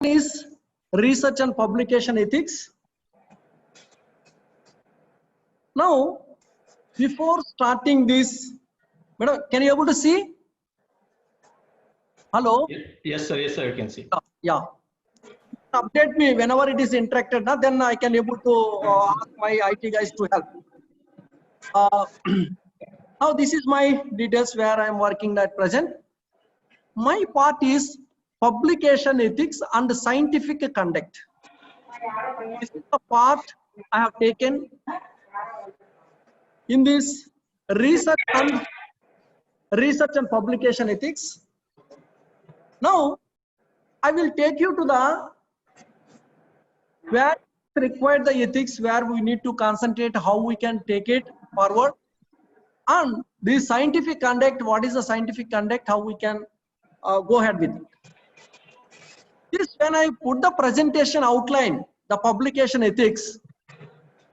is research and publication ethics. Now, before starting this, madam, can you able to see? Hello? Yes, sir. Yes, sir. You can see. Yeah. Update me whenever it is interacted, then I can able to ask my IT guys to help. Now this is my details where I am working at present. My part is publication ethics and scientific conduct. This is the part I have taken in this research and publication ethics. Now I will take you to the where required the ethics, where we need to concentrate how we can take it forward, and the scientific conduct, what is the scientific conduct, how we can go ahead with it. This, when I put the presentation outline, the publication ethics,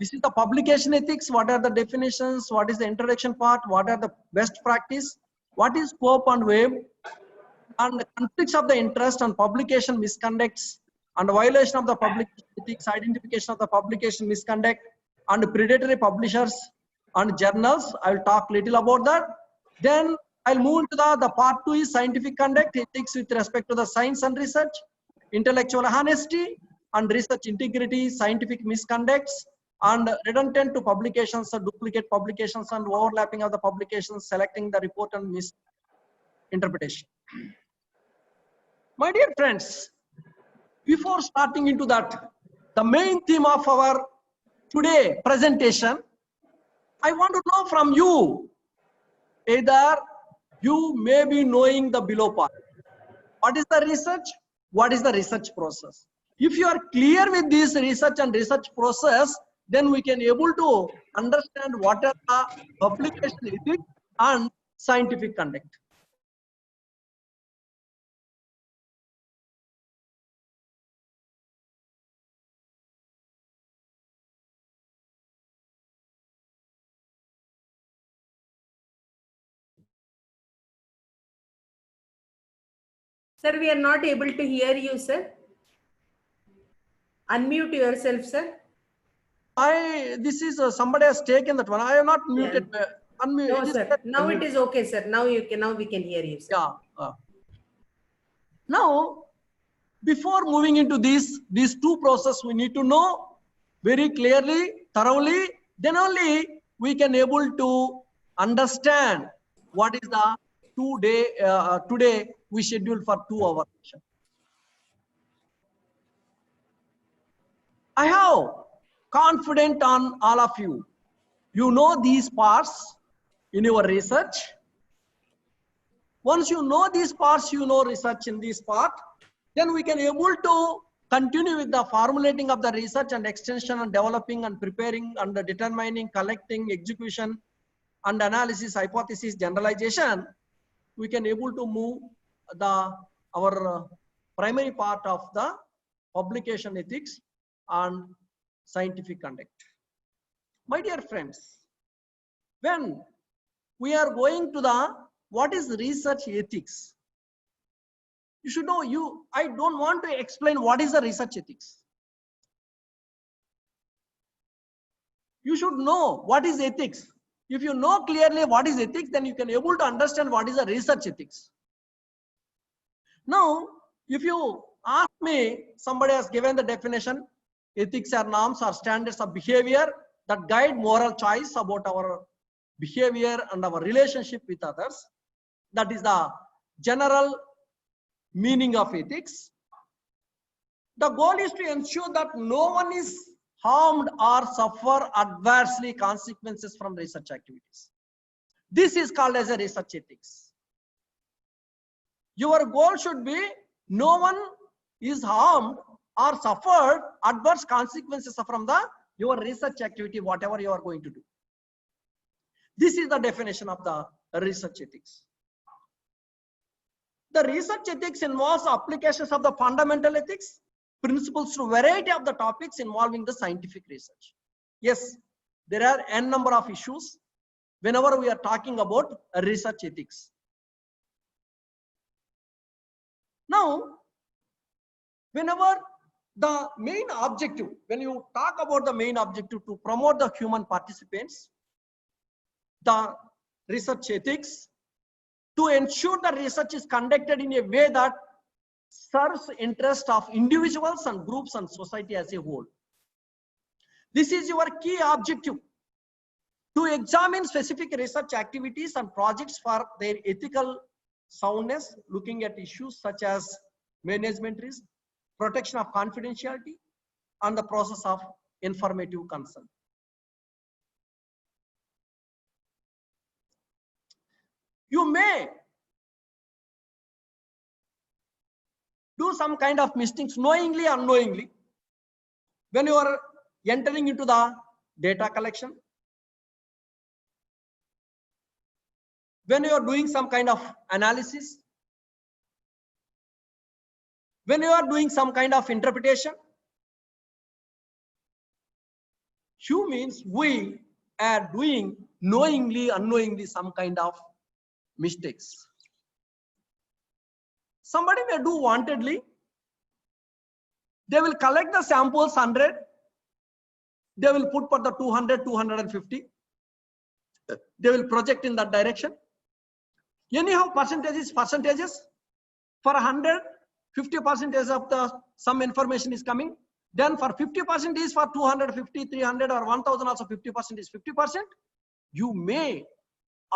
this is the publication ethics, what are the definitions, what is the introduction part, what are the best practice, what is scope and wave, and the conflicts of the interest and publication misconducts, and violation of the publication ethics, identification of the publication misconduct, and predatory publishers and journals. I will talk little about that. Then I'll move to the part 2 is scientific conduct, ethics with respect to the science and research, intellectual honesty and research integrity, scientific misconducts, and redundant to publications or duplicate publications and overlapping of the publications, selecting the report and misinterpretation. My dear friends, before starting into that, the main theme of our today presentation, I want to know from you, either you may be knowing the below part. What is the research? What is the research process? If you are clear with this research and research process, then we can able to understand what are the publication ethics and scientific conduct. Sir, we are not able to hear you, sir. Unmute yourself, sir. This is somebody has taken that one. I am not muted. Yeah. Unmute. No, sir. Now it is okay, sir. Now we can hear you, sir. Yeah. Now, before moving into these two processes, we need to know very clearly, thoroughly. Then only we can able to understand what is the today we scheduled for 2 hours. I have confident on all of you. You know these parts in your research. Once you know these parts, you know research in this part, then we can able to continue with the formulating of the research and extension and developing and preparing and determining, collecting, execution and analysis, hypothesis, generalization. We can able to move our primary part of the publication ethics and scientific conduct. My dear friends, when we are going to the what is research ethics, you should know, I don't want to explain what is the research ethics. You should know what is ethics. If you know clearly what is ethics, then you can able to understand what is the research ethics. Now, if you ask me, somebody has given the definition, ethics are norms or standards of behavior that guide moral choice about our behavior and our relationship with others. That is the general meaning of ethics. The goal is to ensure that no one is harmed or suffer adversely consequences from research activities. This is called as a research ethics. Your goal should be no one is harmed or suffered adverse consequences from your research activity, whatever you are going to do. This is the definition of the research ethics. The research ethics involves applications of the fundamental ethics principles to variety of the topics involving the scientific research. Yes, there are n number of issues whenever we are talking about research ethics. Now, Whenever the main objective, when you talk about the main objective to promote the human participants, the research ethics, to ensure the research is conducted in a way that serves interest of individuals and groups and society as a whole. This is your key objective, to examine specific research activities and projects for their ethical soundness, looking at issues such as management risk, protection of confidentiality, and the process of informative consent. You may do some kind of mistakes knowingly or unknowingly when you are entering into the data collection, when you are doing some kind of analysis, when you are doing some kind of interpretation. You means we are doing knowingly, unknowingly some kind of mistakes. Somebody may do wantedly. They will collect the samples 100. They will put for the 200, 250. They will project in that direction. Anyhow, percentages. For 100, 50% of the some information is coming. Then for 50% is for 250, 300 or 1000 also 50% is 50%. You may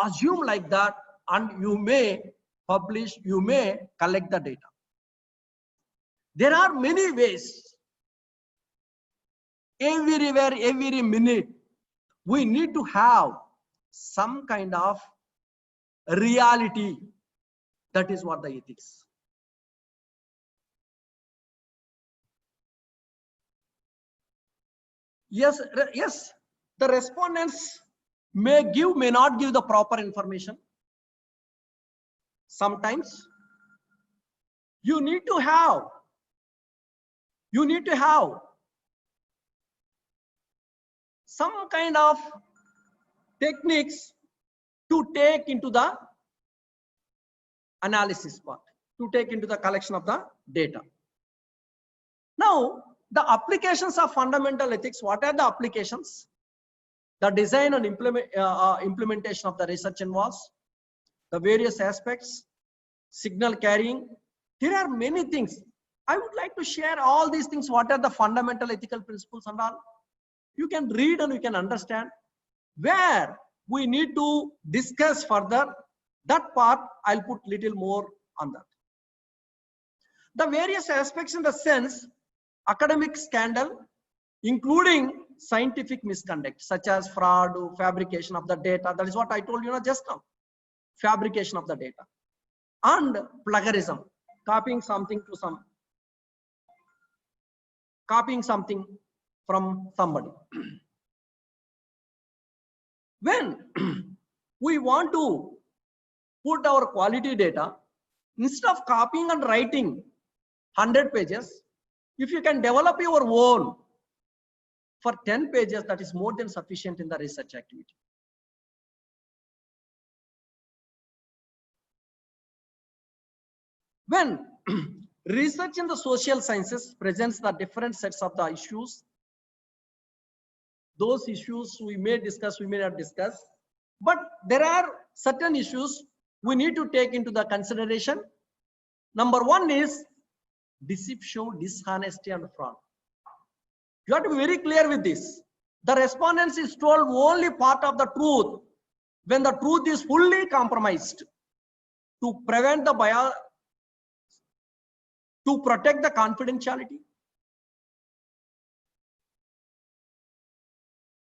assume like that and you may publish, you may collect the data. There are many ways. Everywhere, every minute, we need to have some kind of reality. That is what the ethics. Yes, the respondents may give, may not give the proper information. Sometimes you need to have some kind of techniques to take into the analysis part, to take into the collection of the data. Now, the applications of fundamental ethics, what are the applications? The design and implementation of the research involves the various aspects, signal carrying. There are many things. I would like to share all these things. What are the fundamental ethical principles and all? You can read and you can understand. Where we need to discuss further, that part I'll put little more on that. The various aspects in the sense, academic scandal, including scientific misconduct, such as fraud, fabrication of the data. That is what I told you just now. Fabrication of the data. And plagiarism, copying something from somebody. When we want to put our quality data, instead of copying and writing 100 pages, if you can develop your own for 10 pages, that is more than sufficient in the research activity. When research in the social sciences presents the different sets of the issues, those issues we may discuss, we may not discuss, but there are certain issues we need to take into the consideration. Number one is deception, dishonesty, and fraud. You have to be very clear with this. The respondents is told only part of the truth when the truth is fully compromised to prevent the bias, to protect the confidentiality.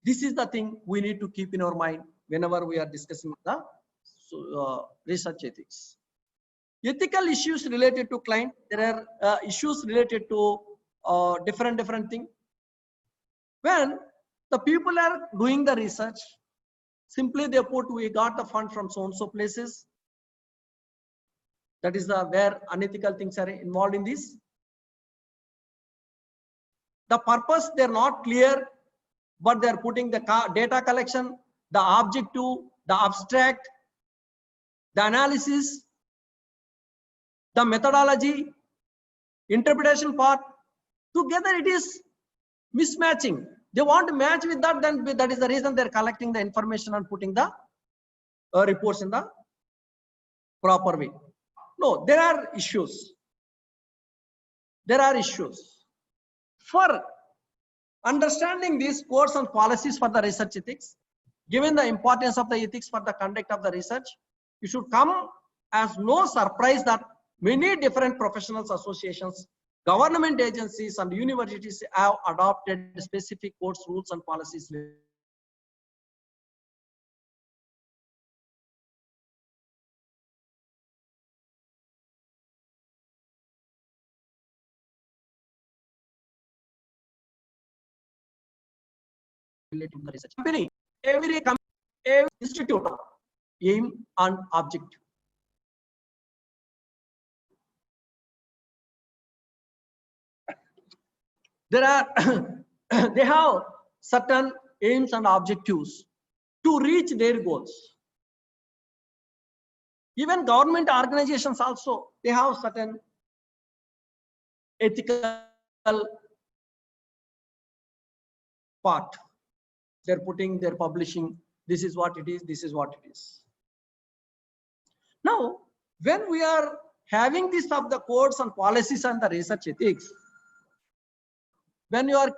This is the thing we need to keep in our mind whenever we are discussing the research ethics. Ethical issues related to client, there are issues related to different things. When the people are doing the research, simply they put, we got the fund from so and so places. That is where unethical things are involved in this. The purpose, they're not clear, but they're putting the data collection, the objective, the abstract, the analysis, the methodology, interpretation part. Together it is mismatching. They want to match with that, then that is the reason they're collecting the information and putting the reports in the proper way. No, there are issues. There are issues. For understanding these codes and policies for the research ethics, given the importance of the ethics for the conduct of the research, you should come as no surprise that many different professionals associations, government agencies and universities have adopted specific codes, rules and policies. Related to the research. Company, every institute aim and objective. There are they have certain aims and objectives to reach their goals. Even government organizations also, they have certain ethical part. They're putting, they're publishing, this is what it is, this is what it is. Now, when we are having this of the codes and policies and the research ethics, when you are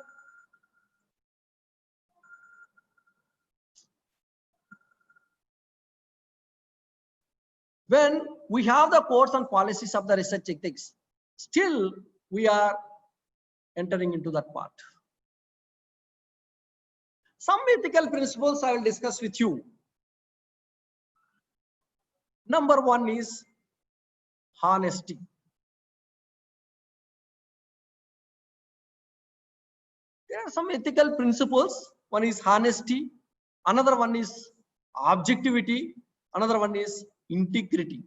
when we have the codes and policies of the research ethics, still we are entering into that part. Some ethical principles I will discuss with you. Number one is honesty. There are some ethical principles. One is honesty, another one is objectivity, another one is integrity.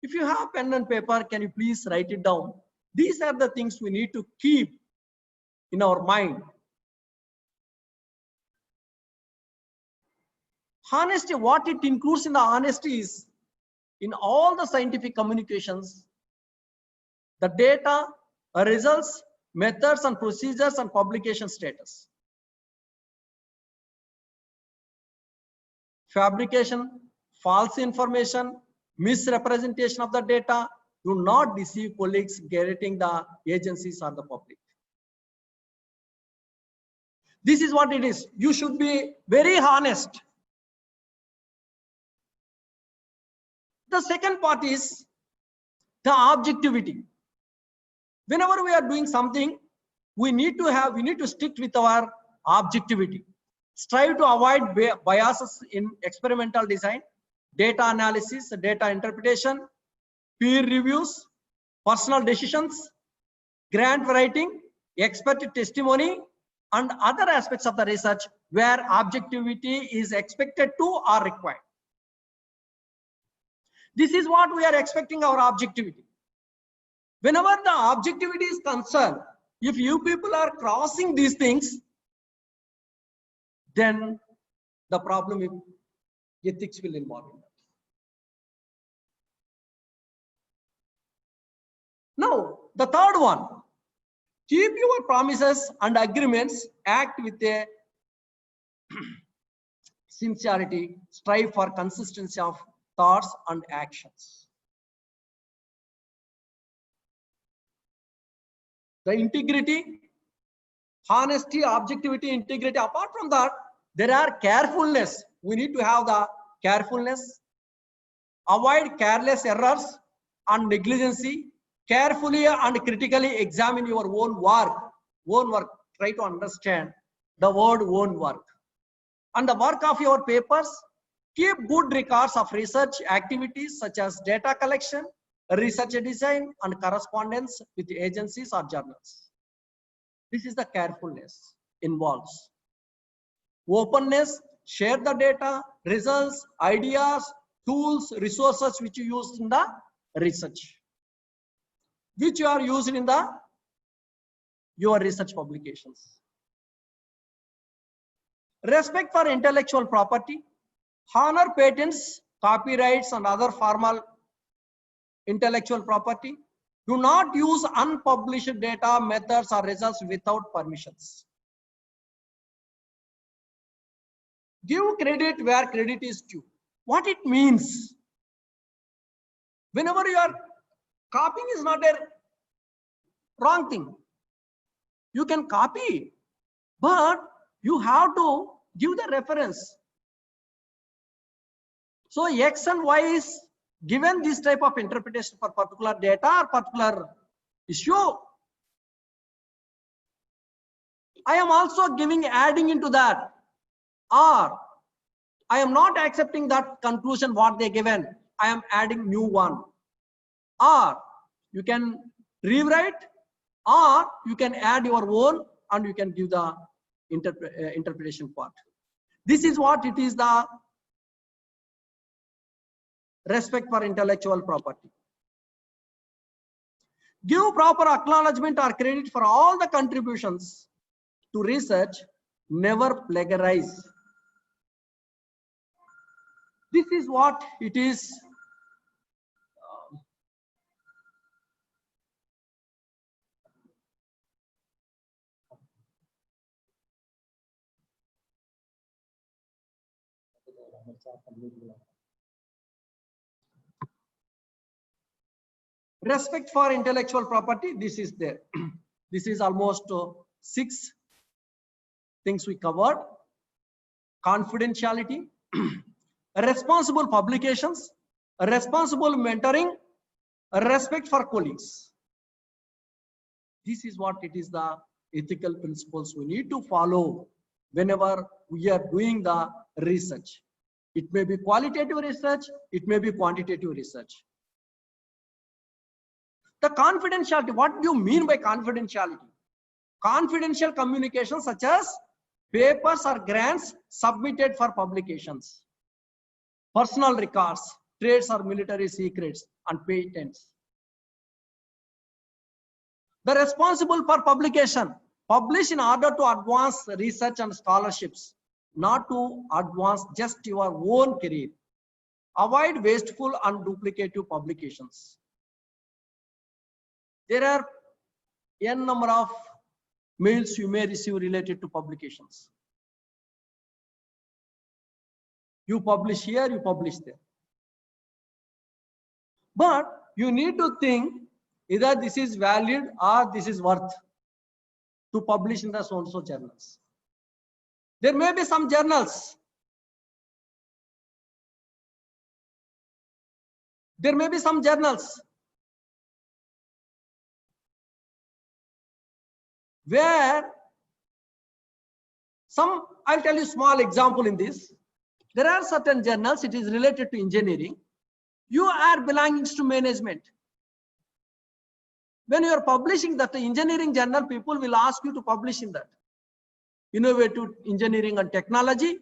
If you have pen and paper, can you please write it down? These are the things we need to keep in our mind. Honesty, what it includes in the honesty is, in all the scientific communications, the data, results, methods and procedures and publication status. Fabrication, false information, misrepresentation of the data, do not deceive colleagues, getting the agencies or the public. This is what it is. You should be very honest. The second part is the objectivity. Whenever we are doing something, we need to stick with our objectivity. Strive to avoid biases in experimental design, data analysis, data interpretation, peer reviews, personal decisions, grant writing, expert testimony, and other aspects of the research where objectivity is expected to or required. This is what we are expecting, our objectivity. Whenever the objectivity is concerned, if you people are crossing these things, then the problem with ethics will involve in that. Now, the third one, keep your promises and agreements, act with a sincerity, strive for consistency of thoughts and actions. The integrity, honesty, objectivity, integrity. Apart from that, there are carefulness. We need to have the carefulness, avoid careless errors and negligence, carefully and critically examine your own work. Try to understand the word own work. And the work of your papers, keep good records of research activities such as data collection, research design, and correspondence with agencies or journals. This is the carefulness involves. Openness, share the data, results, ideas, tools, resources which you use in the research, which you are using in your research publications. Respect for intellectual property, honor patents, copyrights, and other formal intellectual property. Do not use unpublished data, methods, or results without permissions. Give credit where credit is due. What it means? Whenever you are copying is not a wrong thing. You can copy, but you have to give the reference. So X and Y is given this type of interpretation for particular data or particular issue. I am also adding into that, or I am not accepting that conclusion what they given. I am adding new one. Or you can rewrite, or you can add your own and you can give the interpretation part. This is what it is, the respect for intellectual property. Give proper acknowledgement or credit for all the contributions to research. Never plagiarize. This is what it is. Respect for intellectual property, this is there. This is almost 6 things we covered. Confidentiality, responsible publications, responsible mentoring, respect for colleagues. This is what it is, the ethical principles we need to follow whenever we are doing the research. It may be qualitative research, it may be quantitative research. The confidentiality, what do you mean by confidentiality? Confidential communications such as papers or grants submitted for publications, personal records, trades or military secrets, and patents. The responsible for publication, publish in order to advance research and scholarships, not to advance just your own career. Avoid wasteful and duplicative publications. There are n number of mails you may receive related to publications. You publish here, you publish there. But you need to think either this is valid or this is worth to publish in the so-and-so journals. There may be some journals. There may be some journals where some, I'll tell you small example in this. There are certain journals, it is related to engineering. You are belonging to management. When you are publishing that engineering journal, people will ask you to publish in that. Innovative engineering and technology.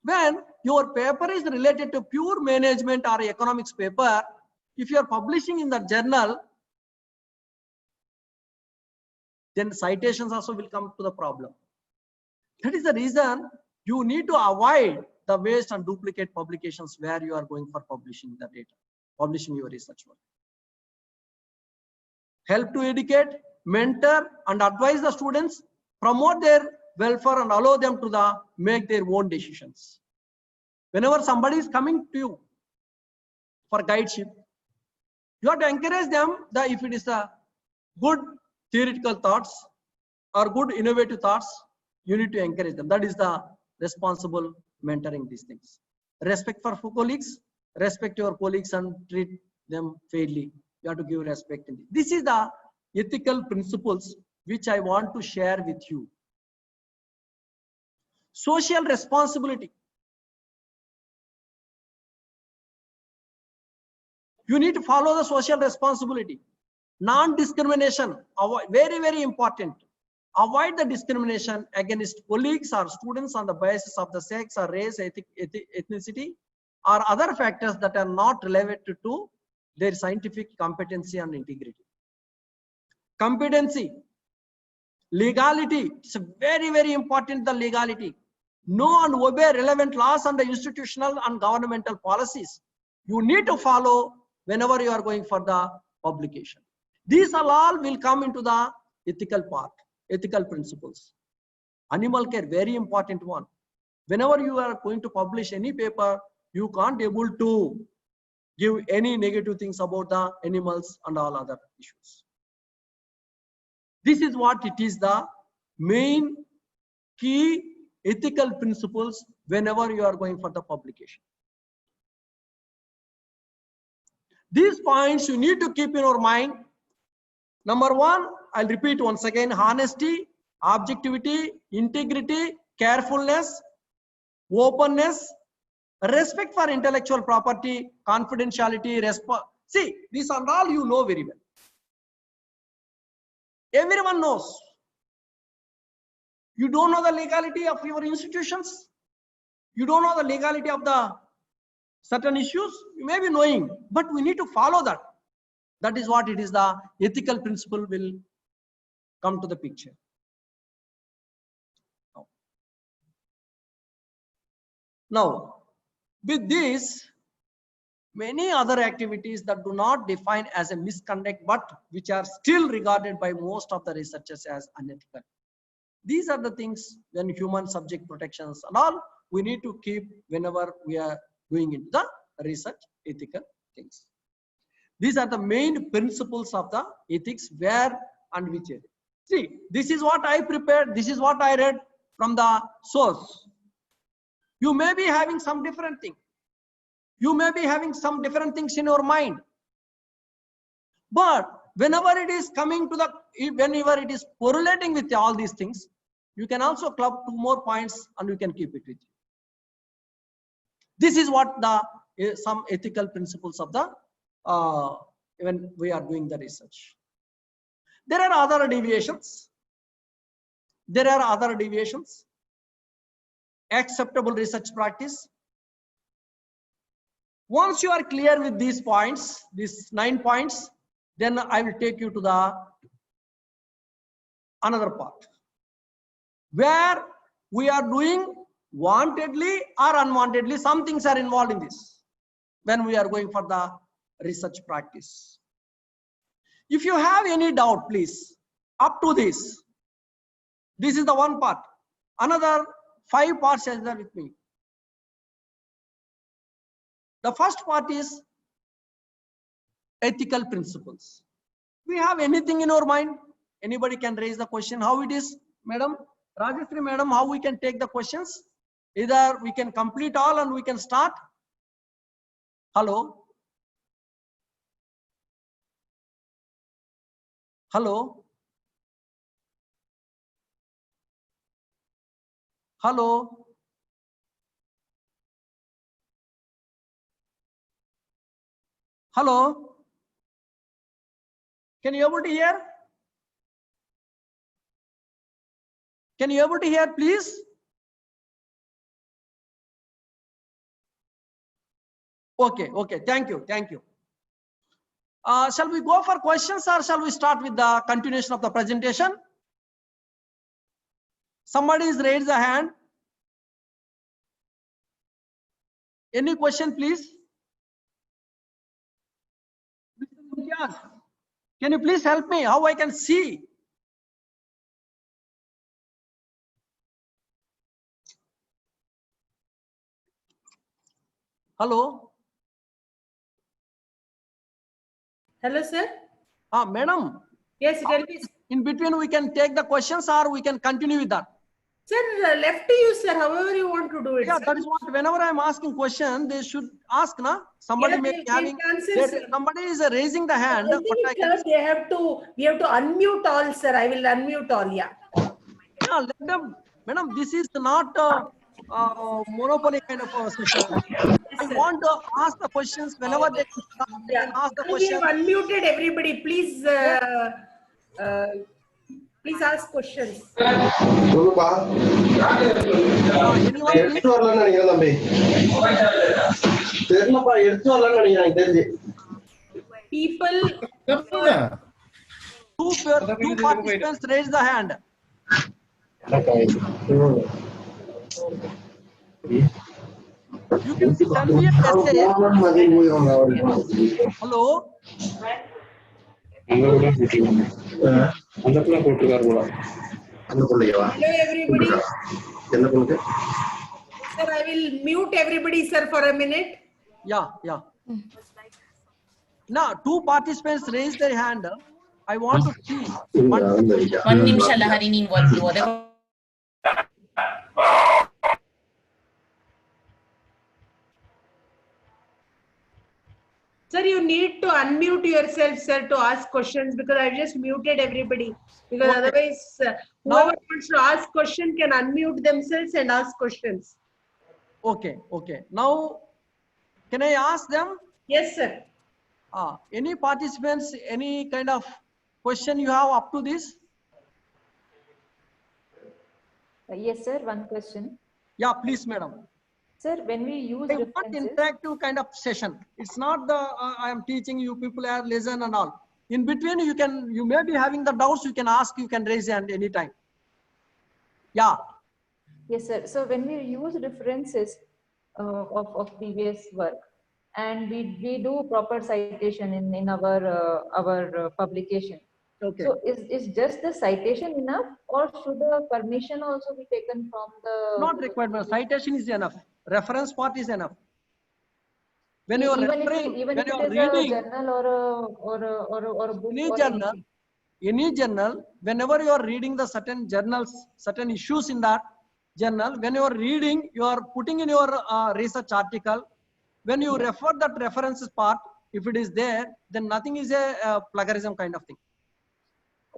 When your paper is related to pure management or economics paper, if you are publishing in that journal, then citations also will come to the problem. That is the reason you need to avoid the waste and duplicate publications where you are going for publishing the data, publishing your research work. Help to educate, mentor, and advise the students, promote their welfare and allow them to make their own decisions. Whenever somebody is coming to you for guideship, you have to encourage them that if it is a good theoretical thoughts or good innovative thoughts, you need to encourage them. That is the responsible mentoring these things. Respect for colleagues, respect your colleagues and treat them fairly. You have to give respect. This is the ethical principles which I want to share with you. Social responsibility. You need to follow the social responsibility. Non-discrimination, very, very important. Avoid the discrimination against colleagues or students on the basis of the sex or race, ethnicity, or other factors that are not related to their scientific competency and integrity. Competency, legality, it's very, very important, the legality. Know and obey relevant laws and the institutional and governmental policies. You need to follow whenever you are going for the publication. These all will come into the ethical part, ethical principles. Animal care, very important one. Whenever you are going to publish any paper, you can't able to give any negative things about the animals and all other issues. This is what it is, the main key ethical principles whenever you are going for the publication. These points you need to keep in your mind. Number one, I'll repeat once again: honesty, objectivity, integrity, carefulness, openness, respect for intellectual property, confidentiality, see, these are all you know very well. Everyone knows. You don't know the legality of your institutions. You don't know the legality of the certain issues. You may be knowing, but we need to follow that. That is what it is, the ethical principle will come to the picture. Now, with this, many other activities that do not define as a misconduct, but which are still regarded by most of the researchers as unethical. These are the things when human subject protections and all we need to keep whenever we are going into the research ethical things. These are the main principles of the ethics, where and which area. See, this is what I prepared. This is what I read from the source. You may be having some different thing. You may be having some different things in your mind. But whenever it is coming to the, whenever it is correlating with all these things, you can also club 2 more points and you can keep it with you. This is what the some ethical principles of the when we are doing the research. There are other deviations. There are other deviations. Acceptable research practice. Once you are clear with these points, these 9 points, then I will take you to the another part where we are doing wantedly or unwantedly. Some things are involved in this when we are going for the research practice. If you have any doubt, please, up to this is the one part. Another 5 parts are there with me. The first part is ethical principles. We have anything in our mind? Anybody can raise the question. How it is, madam? Rajeshri madam, how we can take the questions? Either we can complete all and we can start. Hello? Hello? Hello? Hello? Can you able to hear? Can you able to hear, please? Okay, okay, thank you, thank you. Shall we go for questions or shall we start with the continuation of the presentation? Somebody is raised a hand. Any question, please? Can you please help me how I can see? Hello? Hello, sir. Madam. Yes, tell me. In between, we can take the questions or we can continue with that. Sir, left to you, sir. However you want to do it. Yeah, sir. that is what. Whenever I am asking question, they should ask, na. Somebody Yeah, may they be having. answer, Somebody is raising the hand. I think it's, they have to. We have to unmute all, sir. I will unmute all. Yeah. Yeah, let them. Madam, this is not monopoly kind of a session. I want to ask the questions whenever they can ask the We question. have unmuted everybody. Please, please ask questions. People. Two participants raise the hand. You can send me a message. Hello. Hello, everybody. Sir, I will mute everybody, sir, for a minute. Yeah, yeah. Now, 2 participants raised their hand. I want to see. ಒಂದು ನಿಮಿಷ ಲಹರಿ ನೀನ್ ಓದೆ Sir, you need to unmute yourself, sir, to ask questions because I just muted everybody. Because Okay. otherwise, whoever wants to ask question can unmute themselves and ask questions. Okay, okay. Now, can I ask them? Yes, sir. Any participants, any kind of question you have up to this? Yes, sir. One question. Yeah, please, madam. Sir, when we use I want references, interactive kind of session. It's not the I am teaching you, people are listen and all. In between, you may be having the doubts. You can ask. You can raise hand anytime. Yeah. yes, sir. So when we use references of previous work, and we do proper citation in our publication. Okay. So is just the citation enough, or should the permission also be taken from the? Not required. But citation is enough. Reference part is enough. When you are referring, Even when if you it are is reading, a journal or a book any or journal, whenever you are reading the certain journals, certain issues in that journal, when you are reading, you are putting in your research article. When you refer that references part, if it is there, then nothing is a plagiarism kind of thing.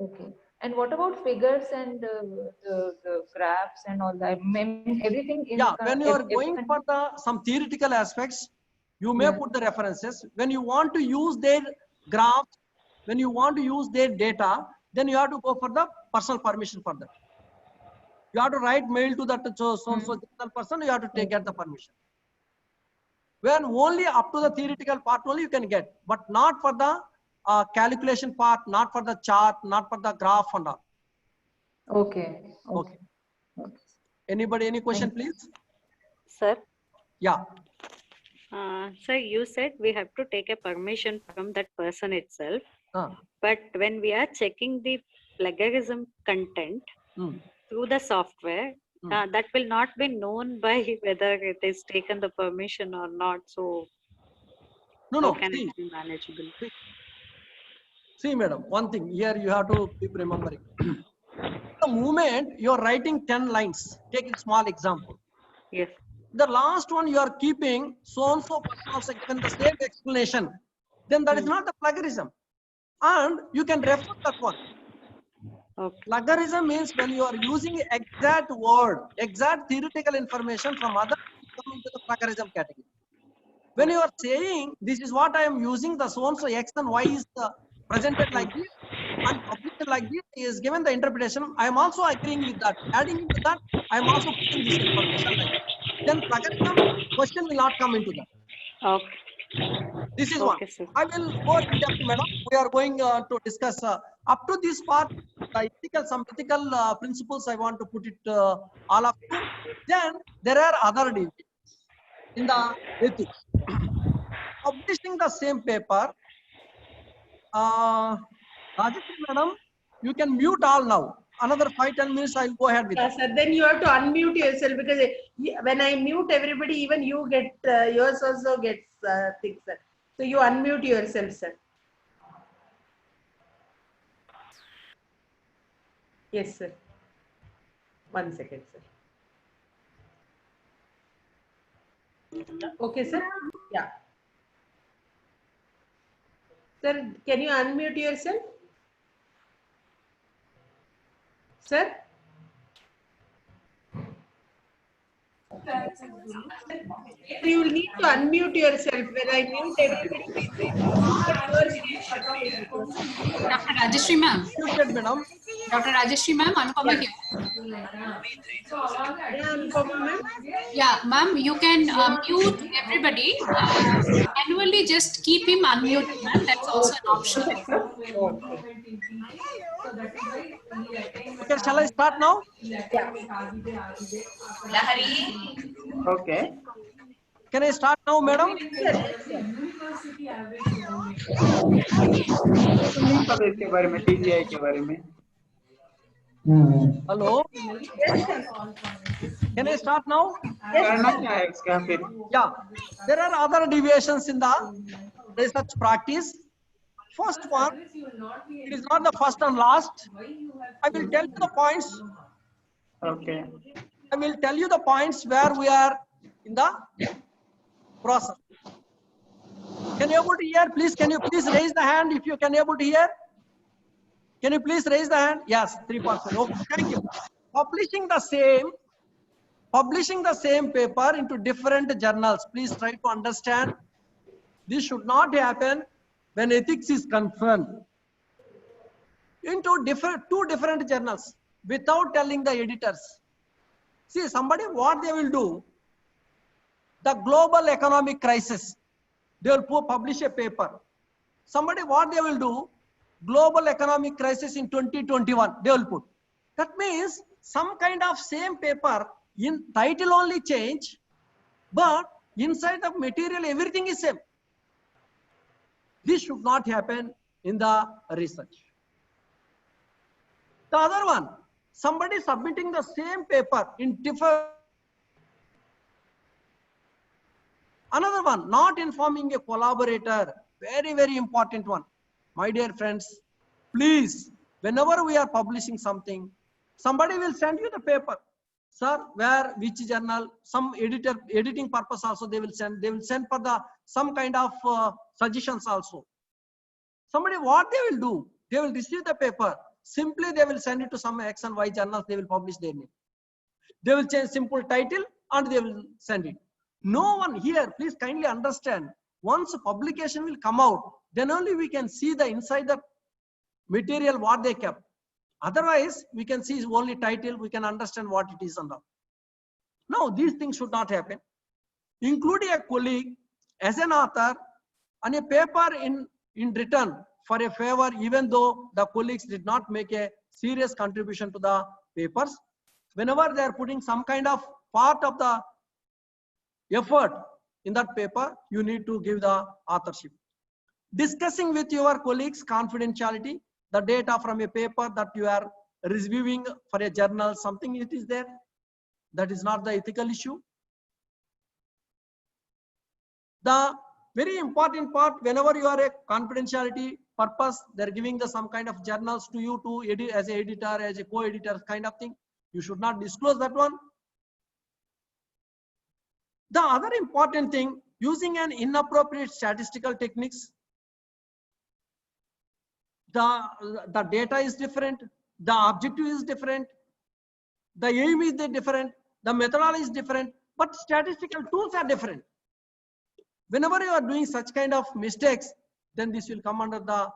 Okay. And what about figures and the graphs and all that? Everything is. Yeah, when you are going for some theoretical aspects, you may Yeah. put the references. When you want to use their graphs, when you want to use their data, then you have to go for the personal permission for that. You have to write mail to that so general person. You have to get the permission. When only up to the theoretical part only you can get, but not for the calculation part, not for the chart, not for the graph and all. Okay. Okay. Anybody, any question, please? Sir, Yeah. sir, you said we have to take a permission from that person itself. But when we are checking the plagiarism content through the software, that will not be known by whether it is taken the permission or not. So, No. how can it be manageable? See, madam, one thing here you have to keep remembering. The moment you are writing 10 lines, take a small example. Yes. The last one you are keeping so and so person also given the same explanation, then that is not the plagiarism. And you can refer that one. Okay. Plagiarism means when you are using exact word, exact theoretical information from other, come into the plagiarism category. When you are saying this is what I am using, the so and so X and Y is presented like this and published like this, is given the interpretation. I am also agreeing with that. Adding into that, I am also putting this information like that. Then plagiarism question will not come into that. Okay. This is Okay, one. sir. I will go in depth, madam. We are going to discuss up to this part. Some ethical principles I want to put it all of you. Then there are other divisions in the ethics. Publishing the same paper. Rajeshri madam, you can mute all now. Another 5-10 minutes, I will go ahead with Yes, sir. Then you have to unmute yourself because when I mute everybody, even you get yours also gets things, sir. So you unmute yourself, sir. Yes, sir. 1 second, sir. Okay, sir. Yeah. Sir, can you unmute yourself? Sir? You will need to unmute yourself. When I mute everybody, Dr. Rajeshri ma'am. Muted, madam. Dr. Rajeshri ma'am, Anupama here. Yeah, Anupama, ma'am. Yeah, ma'am, you can mute everybody. Manually just keep him unmuted, ma'am. That's also an option. Okay, shall I start now? Lahari. Okay. Can I start now, madam? इसके बारे में TGI के बारे में Hello. Can I start now? करना क्या है इसका फिर? Yeah, there are other deviations in the research practice. First one, it is not the first and last. I will tell you the points. Okay. I will tell you the points where we are in the process. Can you able to hear? Please, can you please raise the hand if you can able to hear? Can you please raise the hand? Yes, 3%. Okay, thank you. Publishing the same paper into different journals. Please try to understand. This should not happen when ethics is concerned. Into two different journals without telling the editors. See, somebody what they will do, the global economic crisis, they will publish a paper. Somebody what they will do, global economic crisis in 2021, they will put. That means some kind of same paper, in title only change, but inside the material everything is same. This should not happen in the research. The other one, somebody submitting the same paper in different. Another one, not informing a collaborator, very, very important one. My dear friends, please, whenever we are publishing something, somebody will send you the paper. Sir, where, which journal, some editing purpose also they will send for the, some kind of suggestions also. Somebody, what they will do, they will receive the paper. Simply they will send it to some X and Y journals, they will publish their name. They will change simple title and they will send it. No one here, please kindly understand, once a publication will come out, then only we can see the inside the material what they kept. Otherwise, we can see only title, we can understand what it is and all. Now, these things should not happen. Including a colleague as an author and a paper in return for a favor, even though the colleagues did not make a serious contribution to the papers. Whenever they are putting some kind of part of the effort in that paper, you need to give the authorship. Discussing with your colleagues confidentiality, the data from a paper that you are reviewing for a journal, something it is there, that is not the ethical issue. The very important part, whenever you are a confidentiality purpose, they're giving the some kind of journals to you to edit as an editor, as a co-editor kind of thing. You should not disclose that one. The other important thing, using an inappropriate statistical techniques. The data is different, the objective is different, the aim is different, the methodology is different, but statistical tools are different. Whenever you are doing such kind of mistakes, then this will come under the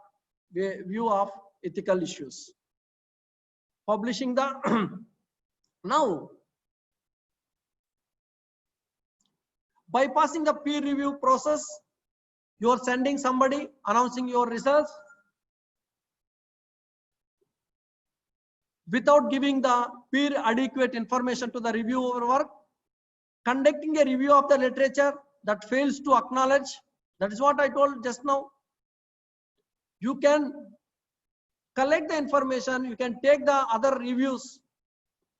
view of ethical issues. Publishing the now, bypassing the peer review process, you are sending somebody announcing your results without giving the peer adequate information to the reviewer work, conducting a review of the literature that fails to acknowledge. That is what I told just now. You can collect the information, you can take the other reviews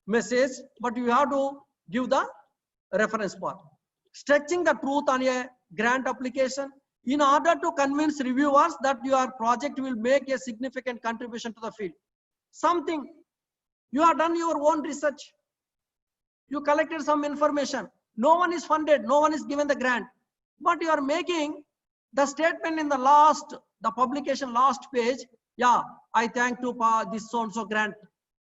message, but you have to give the reference part. Stretching the truth on a grant application in order to convince reviewers that your project will make a significant contribution to the field. Something you have done your own research, you collected some information, no one is funded, no one is given the grant, but you are making the statement in the last, the publication last page, yeah, I thank to this so and so grant.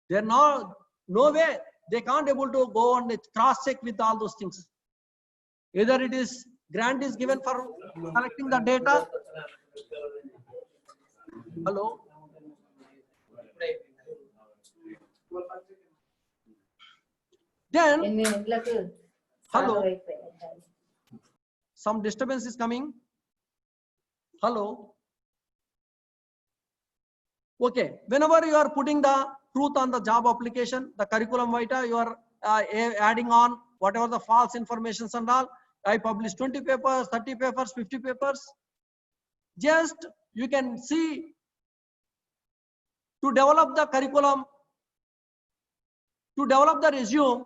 They're no way they can't able to go and cross check with all those things. Either it is grant is given for collecting the data. Hello. Then, hello, some disturbance is coming. Hello. Okay, whenever you are putting the truth on the job application, the curriculum vitae, you are adding on whatever the false informations and all, I publish 20 papers, 30 papers, 50 papers. Just you can see to develop the curriculum, to develop the resume,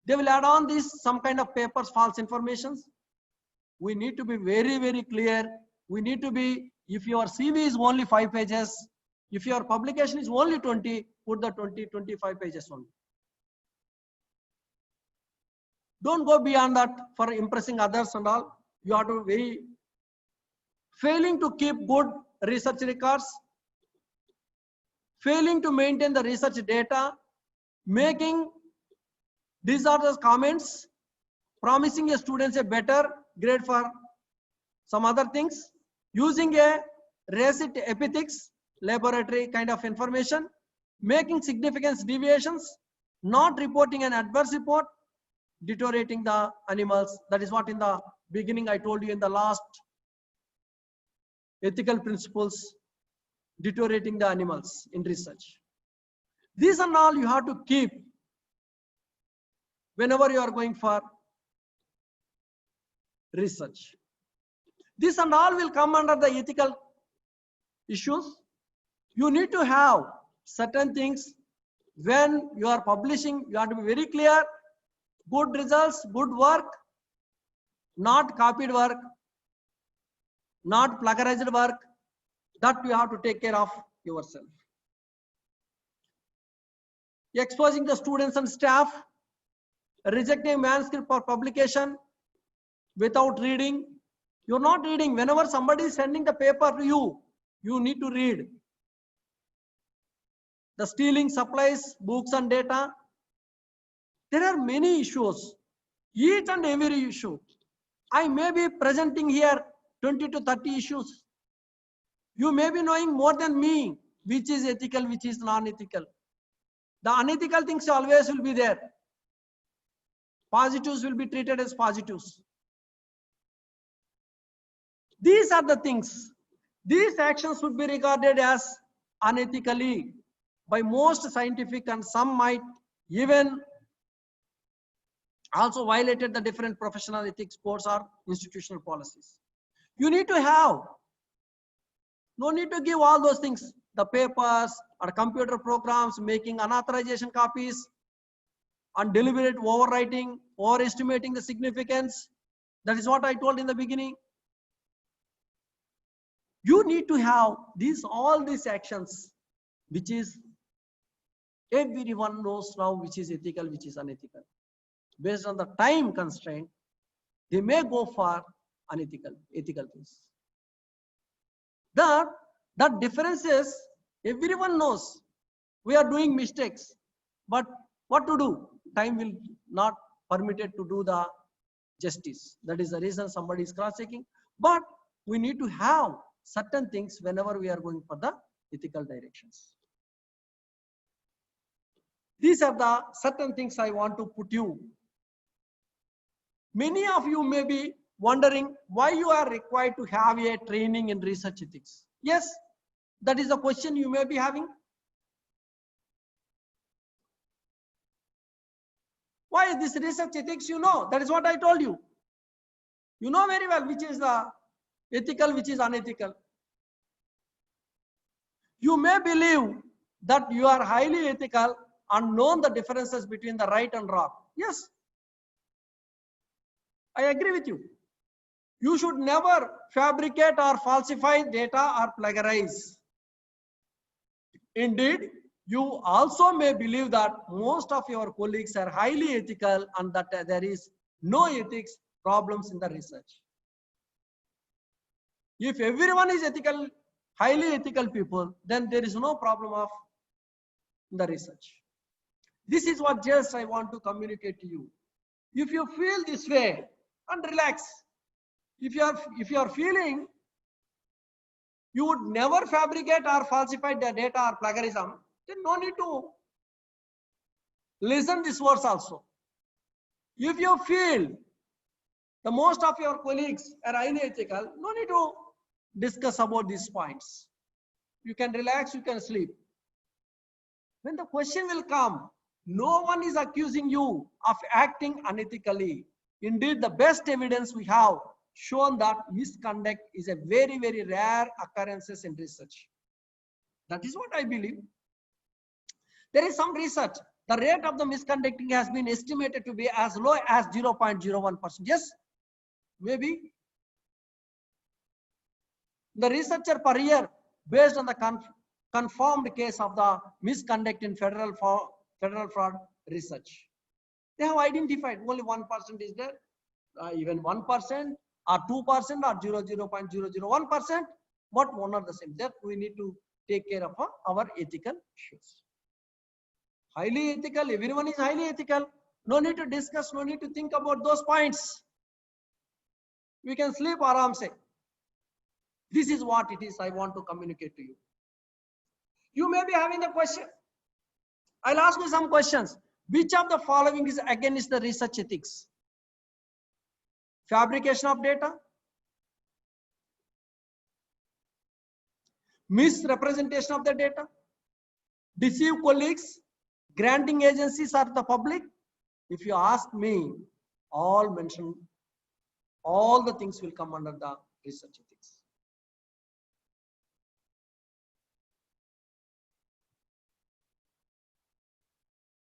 they will add on this some kind of papers, false informations. We need to be very, very clear. We need to be, if your CV is only 5 pages, if your publication is only 20, put the 20, 25 pages only. Don't go beyond that for impressing others and all. You have to be failing to keep good research records, failing to maintain the research data, making disorderous comments, promising a students a better grade for some other things, using a racist epithics laboratory kind of information, making significant deviations, not reporting an adverse report, deteriorating the animals. That is what in the beginning I told you in the last ethical principles, deteriorating the animals in research. These are all you have to keep whenever you are going for research. This and all will come under the ethical issues. You need to have certain things when you are publishing. You have to be very clear. Good results, good work, not copied work, not plagiarized work. That you have to take care of yourself. Exposing the students and staff, rejecting manuscript for publication without reading. You're not reading. Whenever somebody is sending the paper to you, you need to read. The stealing supplies, books and data. There are many issues, each and every issue. I may be presenting here 20 to 30 issues. You may be knowing more than me, which is ethical, which is non-ethical. The unethical things always will be there. Positives will be treated as positives. These are the things. These actions would be regarded as unethically by most scientific, and some might even also violated the different professional ethics codes or institutional policies. You need to have, no need to give all those things, the papers or computer programs, making unauthorization copies and deliberate overwriting, overestimating the significance. That is what I told in the beginning. You need to have all these actions, which is everyone knows now which is ethical, which is unethical. Based on the time constraint, they may go for unethical, ethical things. That difference is, everyone knows we are doing mistakes, but what to do? Time will not permit it to do the justice. That is the reason somebody is cross-checking. But we need to have certain things whenever we are going for the ethical directions. These are the certain things I want to put you. Many of you may be wondering why you are required to have a training in research ethics. Yes, that is the question you may be having. Why this research ethics? You know, that is what I told you. You know very well which is the ethical, which is unethical. You may believe that you are highly ethical and know the differences between the right and wrong. Yes, I agree with you. You should never fabricate or falsify data or plagiarize. Indeed, you also may believe that most of your colleagues are highly ethical and that there is no ethics problems in the research. If everyone is ethical, highly ethical people, then there is no problem of the research. This is what just I want to communicate to you. If you feel this way, and relax. If you are feeling you would never fabricate or falsify the data or plagiarism, then no need to listen these words also. If you feel the most of your colleagues are highly ethical, no need to discuss about these points. You can relax, you can sleep. When the question will come, no one is accusing you of acting unethically. Indeed, the best evidence we have shown that misconduct is a very, very rare occurrences in research. That is what I believe. There is some research. The rate of the misconducting has been estimated to be as low as 0.01%. Yes, maybe. The researcher per year, based on the confirmed case of the misconduct in federal fraud research, they have identified only 1% is there, even 1% or 2% or 0.001%, but one or the same. That we need to take care of our ethical issues. Highly ethical, everyone is highly ethical. No need to discuss, no need to think about those points. We can sleep aram se. This is what it is I want to communicate to you. You may be having the question. I'll ask you some questions. Which of the following is against the research ethics? Fabrication of data, misrepresentation of the data, deceive colleagues, granting agencies or the public. If you ask me, all mention, all the things will come under the research ethics.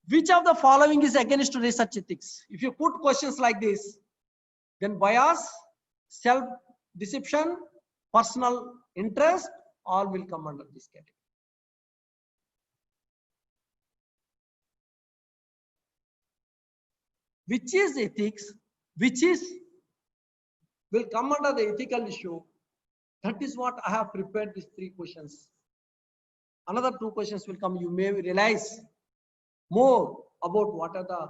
Which of the following is against research ethics? If you put questions like this, then bias, self-deception, personal interest, all will come under this category. Which is ethics, will come under the ethical issue. That is what I have prepared these 3 questions. Another 2 questions will come. You may realize more about what are the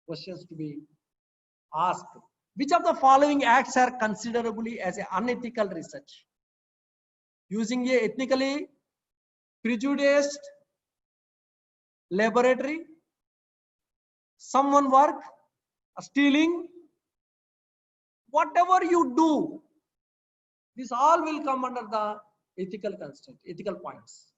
questions to be asked. Which of the following acts are considerably as an unethical research? Using a ethnically prejudiced laboratory, someone work, stealing, whatever you do, this all will come under the ethical constraint, ethical points.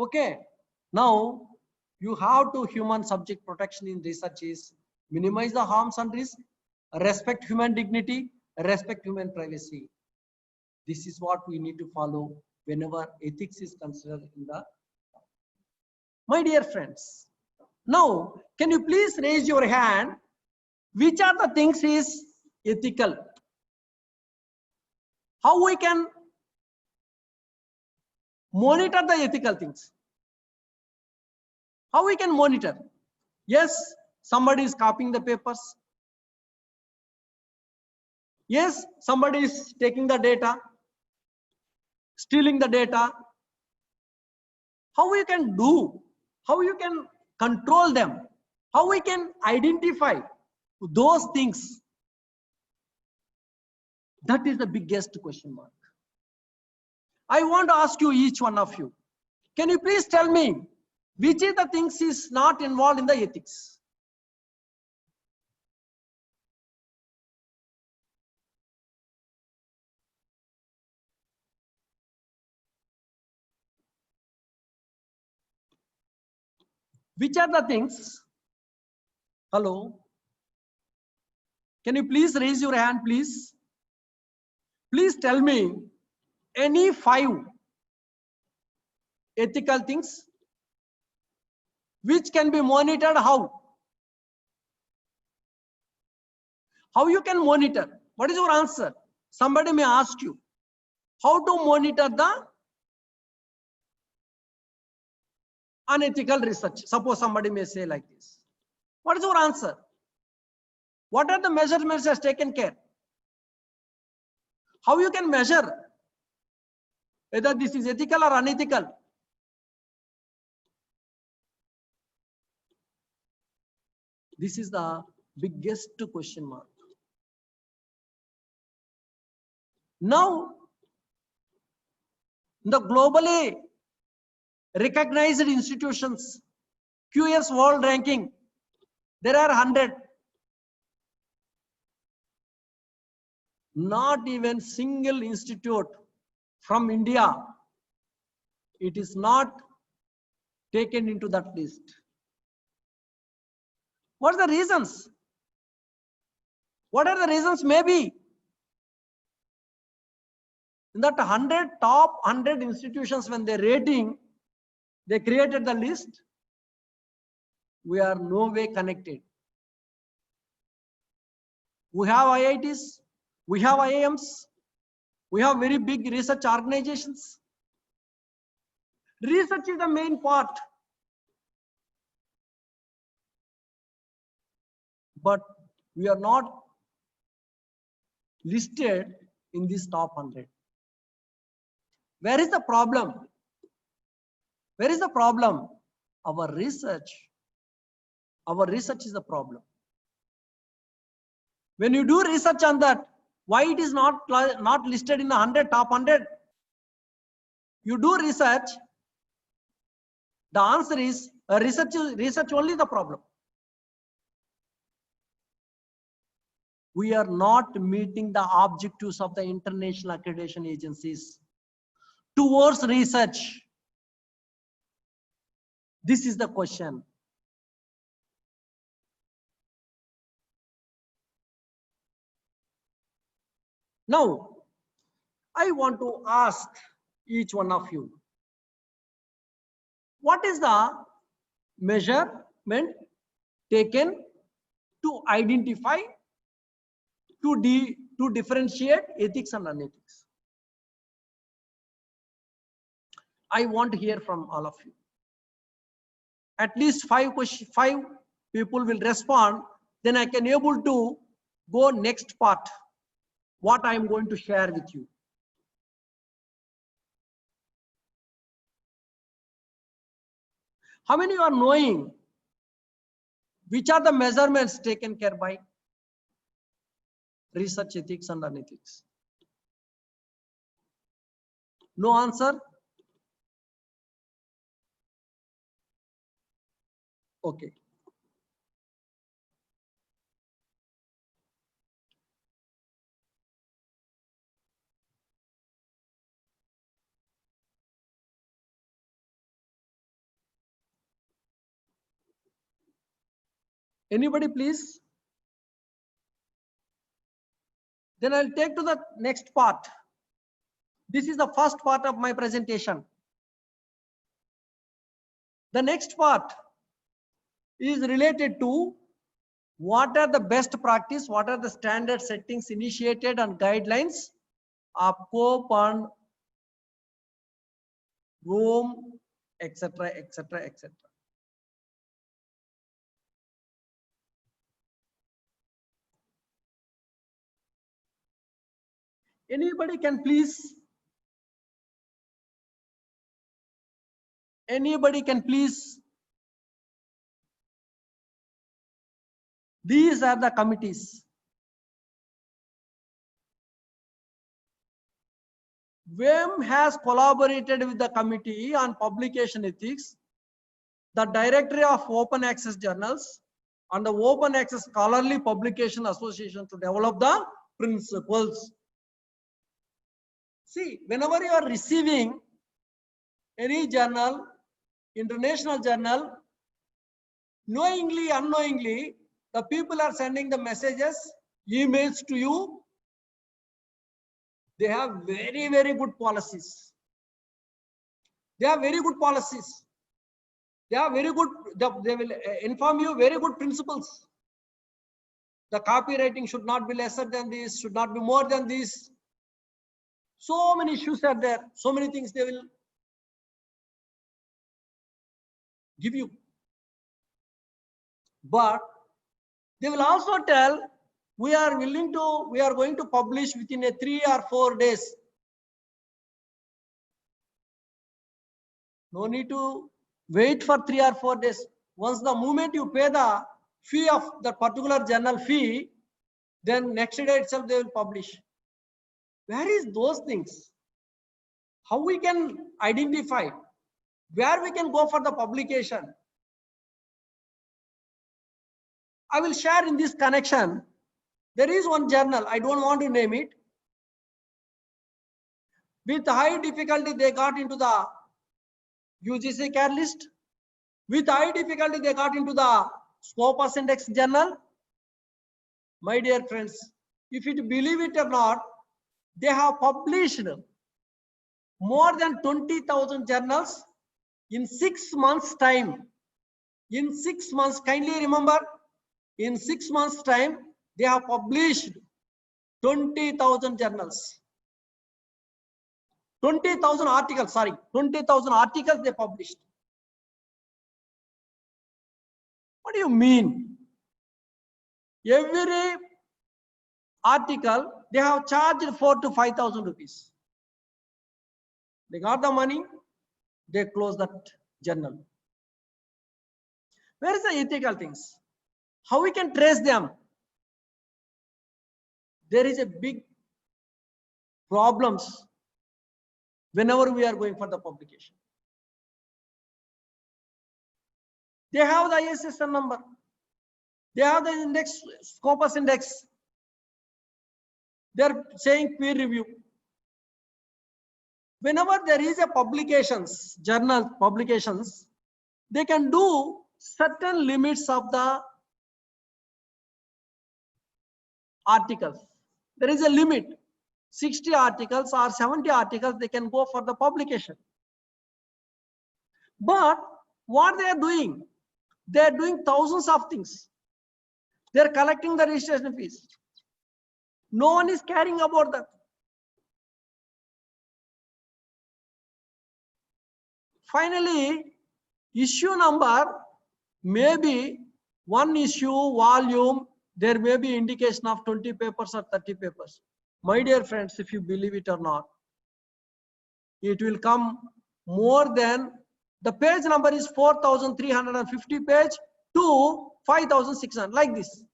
Okay, now you have to human subject protection in research is minimize the harms and risk, respect human dignity, respect human privacy. This is what we need to follow whenever ethics is considered in the. My dear friends, now can you please raise your hand? Which are the things is ethical? How we can monitor the ethical things? How we can monitor? Yes, somebody is copying the papers. Yes, somebody is taking the data, stealing the data. How we can do? How you can control them? How we can identify those things? That is the biggest question mark. I want to ask you, each one of you, can you please tell me which is the things is not involved in the ethics? Which are the things? Hello? Can you please raise your hand, please? Please tell me any 5 ethical things which can be monitored. How you can monitor? What is your answer? Somebody may ask you how to monitor the unethical research. Suppose somebody may say like this. What is your answer? What are the measurements has taken care? How you can measure whether this is ethical or unethical? This is the biggest question mark. Now, the globally recognized institutions, QS World Ranking, There are 100. Not even single institute from India, it is not taken into that list. What are the reasons? What are the reasons? Maybe in that top 100 institutions, when they're rating, they created the list. We are no way connected. We have IITs, we have IIMs, we have very big research organizations. Research is the main part. But we are not listed in this top 100. Where is the problem? Where is the problem? Our research. Our research is the problem. When you do research on that, why it is not listed in the top 100? You do research, the answer is research only the problem. We are not meeting the objectives of the international accreditation agencies towards research. This is the question. Now, I want to ask each one of you, what is the measurement taken to identify, to differentiate ethics and unethics? I want to hear from all of you. At least five people will respond, then I can able to go next part, what I am going to share with you. How many are knowing which are the measurements taken care by research ethics and unethics? No answer? Okay. Anybody please? Then I'll take to the next part. This is the first part of my presentation. The next part is related to what are the best practice, what are the standard settings initiated and guidelines of COPE and Rome, etc., etc., etc. Anybody can please these are the committees. WEM has collaborated with the Committee on Publication Ethics, the Directory of Open Access Journals, and the Open Access Scholarly Publication Association to develop the principles. See, whenever you are receiving any journal, international journal, knowingly, unknowingly, the people are sending the messages, emails to you. They have very, very good policies. They have very good policies. They are very good, they will inform you very good principles. The copywriting should not be lesser than this, should not be more than this. So many issues are there, so many things they will give you. But they will also tell, we are going to publish within a 3 or 4 days. No need to wait for 3 or 4 days. Once the moment you pay the fee of the particular journal fee, then next day itself they will publish. Where is those things? How we can identify? Where we can go for the publication? I will share in this connection. There is one journal, I don't want to name it. With high difficulty, they got into the UGC CAR list. With high difficulty, they got into the Scopus Index journal. My dear friends, if you believe it or not, they have published more than 20,000 journals in 6 months' time. In 6 months, kindly remember, in 6 months' time, they have published 20,000 journals. 20,000 articles, sorry, 20,000 articles they published. What do you mean? Every article, they have charged 4,000 to 5,000 rupees. They got the money, they close that journal. Where is the ethical things? How we can trace them? There is a big problems whenever we are going for the publication. They have the ISSN number. They have the index, Scopus Index. They are saying peer review. Whenever there is a publications, journal publications, they can do certain limits of the articles. There is a limit. 60 articles or 70 articles, they can go for the publication. But what they are doing? They are doing thousands of things. They are collecting the registration fees. No one is caring about that. Finally, issue number may be one issue, volume, there may be indication of 20 papers or 30 papers. My dear friends, if you believe it or not, it will come more than, the page number is 4,350 page to 5,600, like this.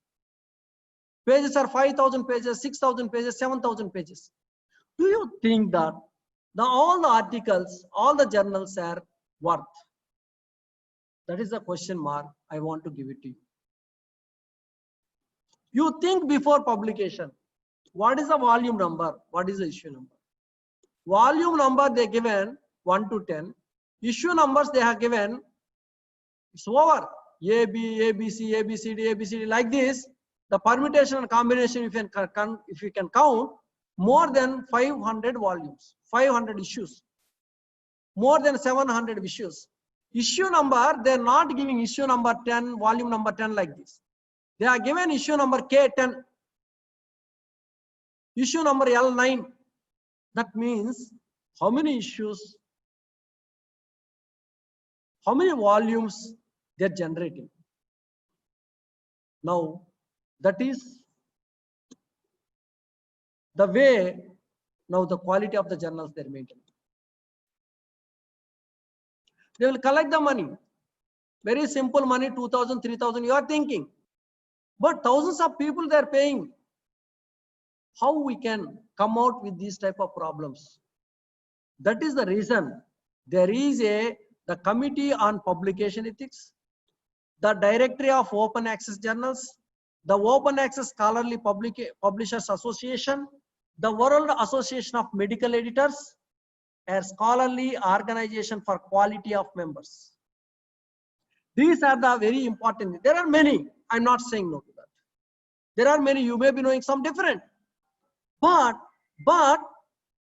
Pages are 5,000 pages, 6,000 pages, 7,000 pages. Do you think that all the articles, all the journals are worth? That is the question mark I want to give it to you. You think before publication, what is the volume number? What is the issue number? Volume number they given 1 to 10. Issue numbers they have given, it's over. A, B, A, B, C, A, B, C, D, A, B, C, D, like this. The permutation and combination, if you can count, more than 500 volumes, 500 issues, more than 700 issues. Issue number, they are not giving issue number 10, volume number 10 like this. They are given issue number K10, issue number L9. That means how many issues, how many volumes they are generating. Now, that is the way now the quality of the journals they are maintaining. They will collect the money. Very simple money, 2,000, 3,000, you are thinking. But thousands of people they are paying. How we can come out with these type of problems? That is the reason there is the Committee on Publication Ethics, the Directory of Open Access Journals, the Open Access Scholarly Publishers Association, the World Association of Medical Editors, a scholarly organization for quality of members. These are the very important. There are many. I'm not saying no to that. There are many. You may be knowing some different. But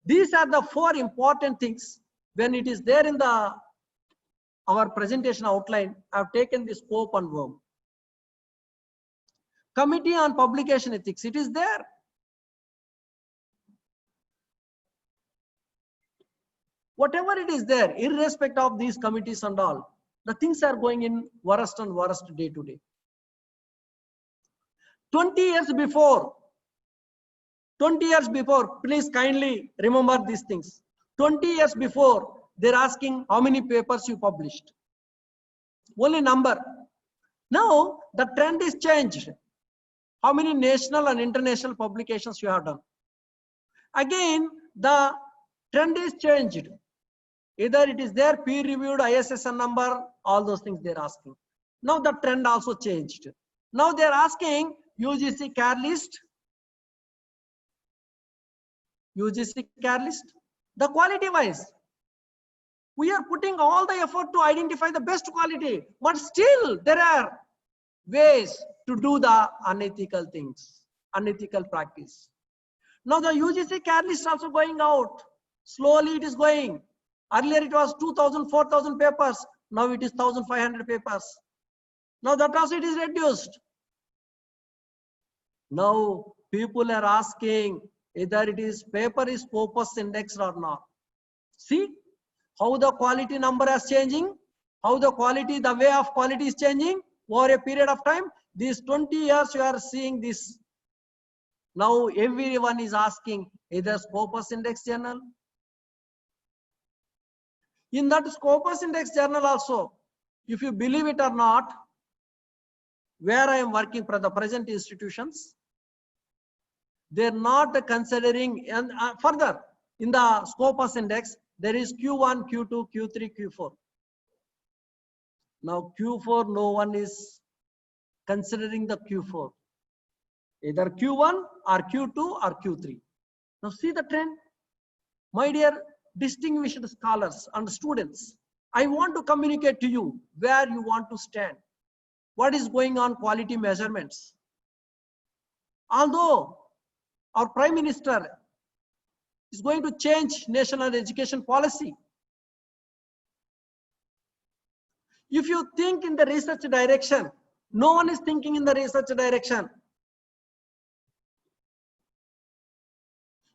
these are the 4 important things. When it is there in our presentation outline, I've taken the scope and worm. Committee on Publication Ethics, it is there. Whatever it is there, irrespective of these committees and all, the things are going in worst and worst day to day. 20 years before, please kindly remember these things. 20 years before, they're asking how many papers you published. Only number. Now, the trend is changed. How many national and international publications you have done? Again, the trend is changed. Either it is there, peer-reviewed, ISSN number, all those things they're asking. Now the trend also changed. Now they are asking UGC CAR list. UGC CAR list. The quality wise, we are putting all the effort to identify the best quality, but still there are ways to do the unethical things, unethical practice. Now the UGC CAR list also going out. Slowly it is going. Earlier it was 2,000, 4,000 papers. Now it is 1,500 papers. Now that also it is reduced. Now people are asking either it is paper is Scopus indexed or not. See how the quality number is changing, how the quality, the way of quality is changing over a period of time. These 20 years you are seeing this. Now everyone is asking either Scopus index journal. In that Scopus index journal also, if you believe it or not, where I am working for the present institutions, they're not considering, and further in the Scopus index, there is Q1, Q2, Q3, Q4. Now Q4, no one is considering the Q4. Either Q1 or Q2 or Q3. Now see the trend. My dear distinguished scholars and students, I want to communicate to you where you want to stand. What is going on quality measurements? Although our Prime Minister is going to change national education policy, if you think in the research direction, no one is thinking in the research direction.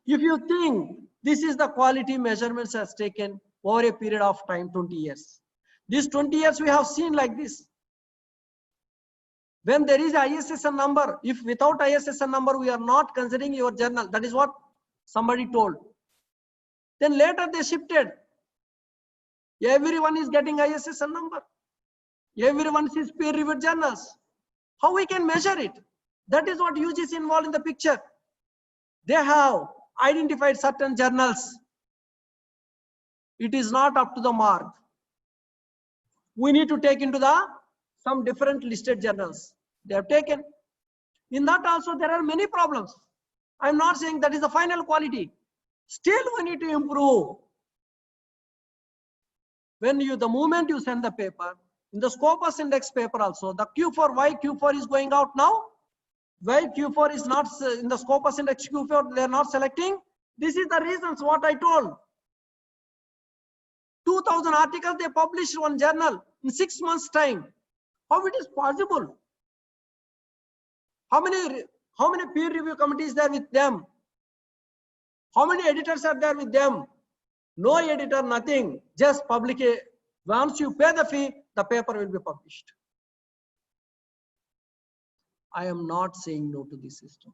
If you think this is the quality measurements has taken over a period of time, 20 years. These 20 years we have seen like this. When there is ISSN number, if without ISSN number we are not considering your journal, that is what somebody told. Then later they shifted. Everyone is getting ISSN number. Everyone sees peer-reviewed journals. How we can measure it? That is what UGC involved in the picture. They have identified certain journals. It is not up to the mark. We need to take into the some different listed journals. They have taken. In that also there are many problems. I am not saying that is the final quality. Still we need to improve. When you, the moment you send the paper, in the Scopus index paper also, the Q4, why Q4 is going out now? Why Q4 is not in the Scopus index Q4, they are not selecting? This is the reasons what I told. 2,000 articles they published one journal in 6 months time. How it is possible? How many peer review committees there with them? How many editors are there with them? No editor, nothing. Just public. Once you pay the fee, the paper will be published. I am not saying no to this system.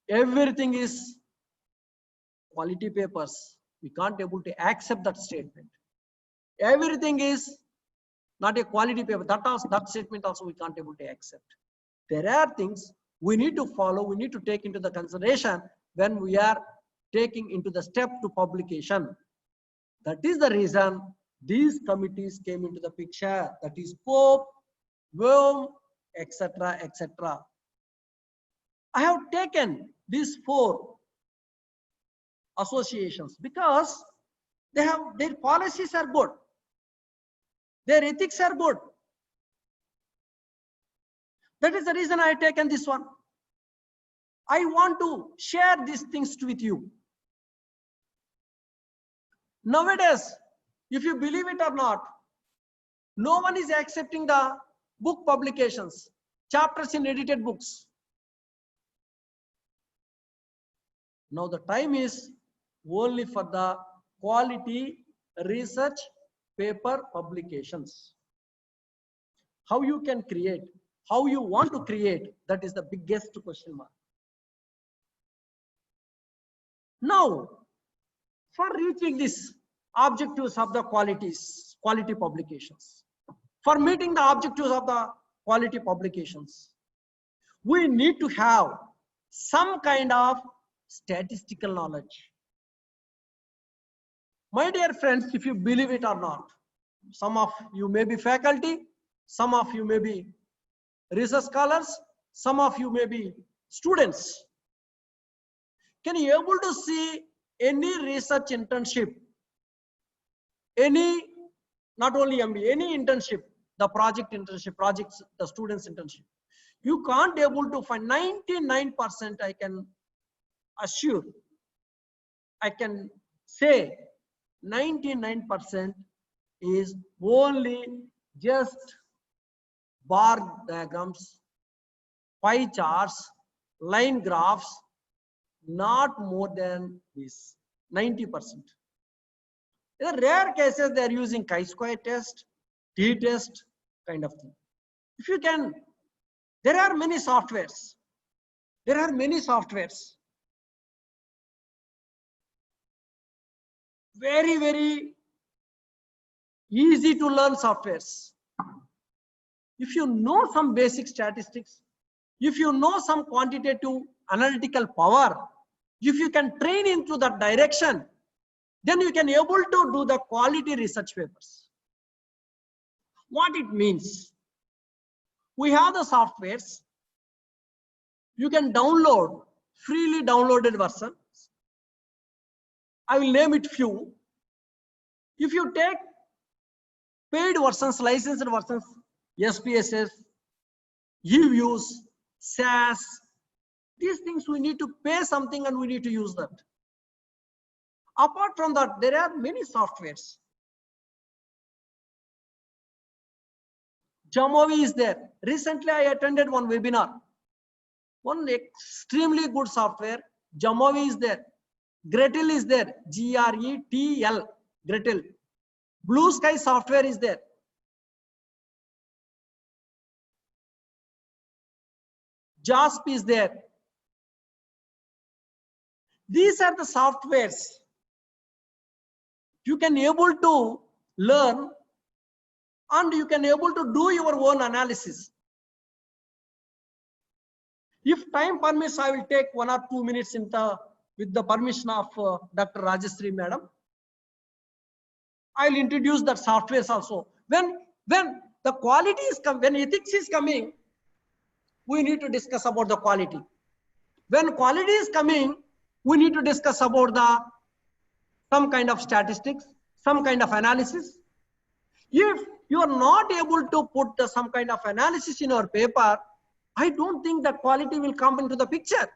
Everything is quality papers. We can't able to accept that statement. Everything is not a quality paper. That statement also we can't able to accept. There are things we need to follow, we need to take into the consideration when we are taking into the step to publication. That is the reason these committees came into the picture. That is Pope, Rome, etc., etc. I have taken these 4 associations because they have their policies are good, their ethics are good. That is the reason I have taken this one. I want to share these things with you. Nowadays, if you believe it or not, no one is accepting the book publications, chapters in edited books. Now the time is only for the quality research paper publications. How you can create, how you want to create, that is the biggest question mark. Now, for reaching these objectives of the quality publications, for meeting the objectives of the quality publications, we need to have some kind of statistical knowledge. My dear friends, if you believe it or not, some of you may be faculty, some of you may be research scholars, some of you may be students. Can you able to see any research internship, any, not only MBA, any internship, the project internship, projects, the students internship? You can't able to find 99%, I can assure, I can say 99% is only just bar diagrams, pie charts, line graphs, not more than this, 90%. In rare cases, they are using chi-square test, t-test kind of thing. If you can, there are many softwares. There are many softwares. Very, very easy to learn softwares. If you know some basic statistics, if you know some quantitative analytical power, if you can train into that direction, then you can able to do the quality research papers. What it means? We have the softwares. You can download, freely downloaded versions. I will name it few. If you take paid versions, licensed versions, SPSS, eViews, SAS, these things we need to pay something and we need to use that. Apart from that, there are many softwares. Jamovi is there. Recently, I attended one webinar. One extremely good software, Jamovi is there. Gretel is there, G-R-E-T-L, Gretel. Blue Sky software is there. JASP is there. These are the softwares you can able to learn and you can able to do your own analysis. If time permits, I will take 1 or 2 minutes with the permission of Dr. Rajashree Madam. I'll introduce that softwares also. When the quality is when ethics is coming, we need to discuss about the quality. When quality is coming, we need to discuss about some kind of statistics, some kind of analysis. If you are not able to put some kind of analysis in your paper, I don't think that quality will come into the picture.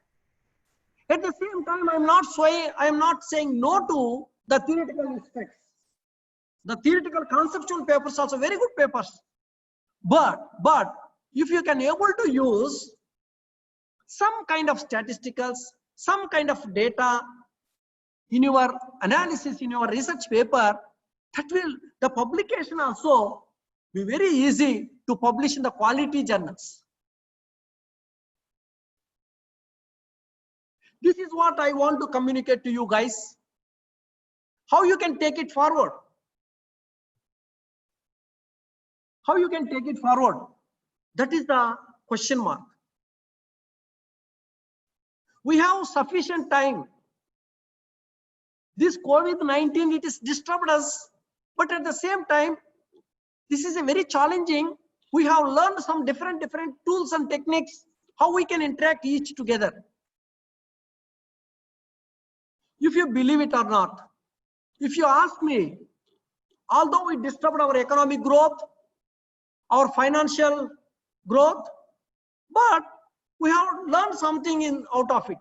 At the same time, I am not saying no to the theoretical aspects. The theoretical conceptual papers are also very good papers. But if you can able to use some kind of statisticals, some kind of data in your analysis, in your research paper, that will, the publication also be very easy to publish in the quality journals. This is what I want to communicate to you guys. How you can take it forward? How you can take it forward? That is the question mark. We have sufficient time. This COVID-19, it has disturbed us, but at the same time, this is a very challenging. We have learned some different tools and techniques, how we can interact each together. If you believe it or not, if you ask me, although we disturbed our economic growth, our financial growth, but we have learned something out of it.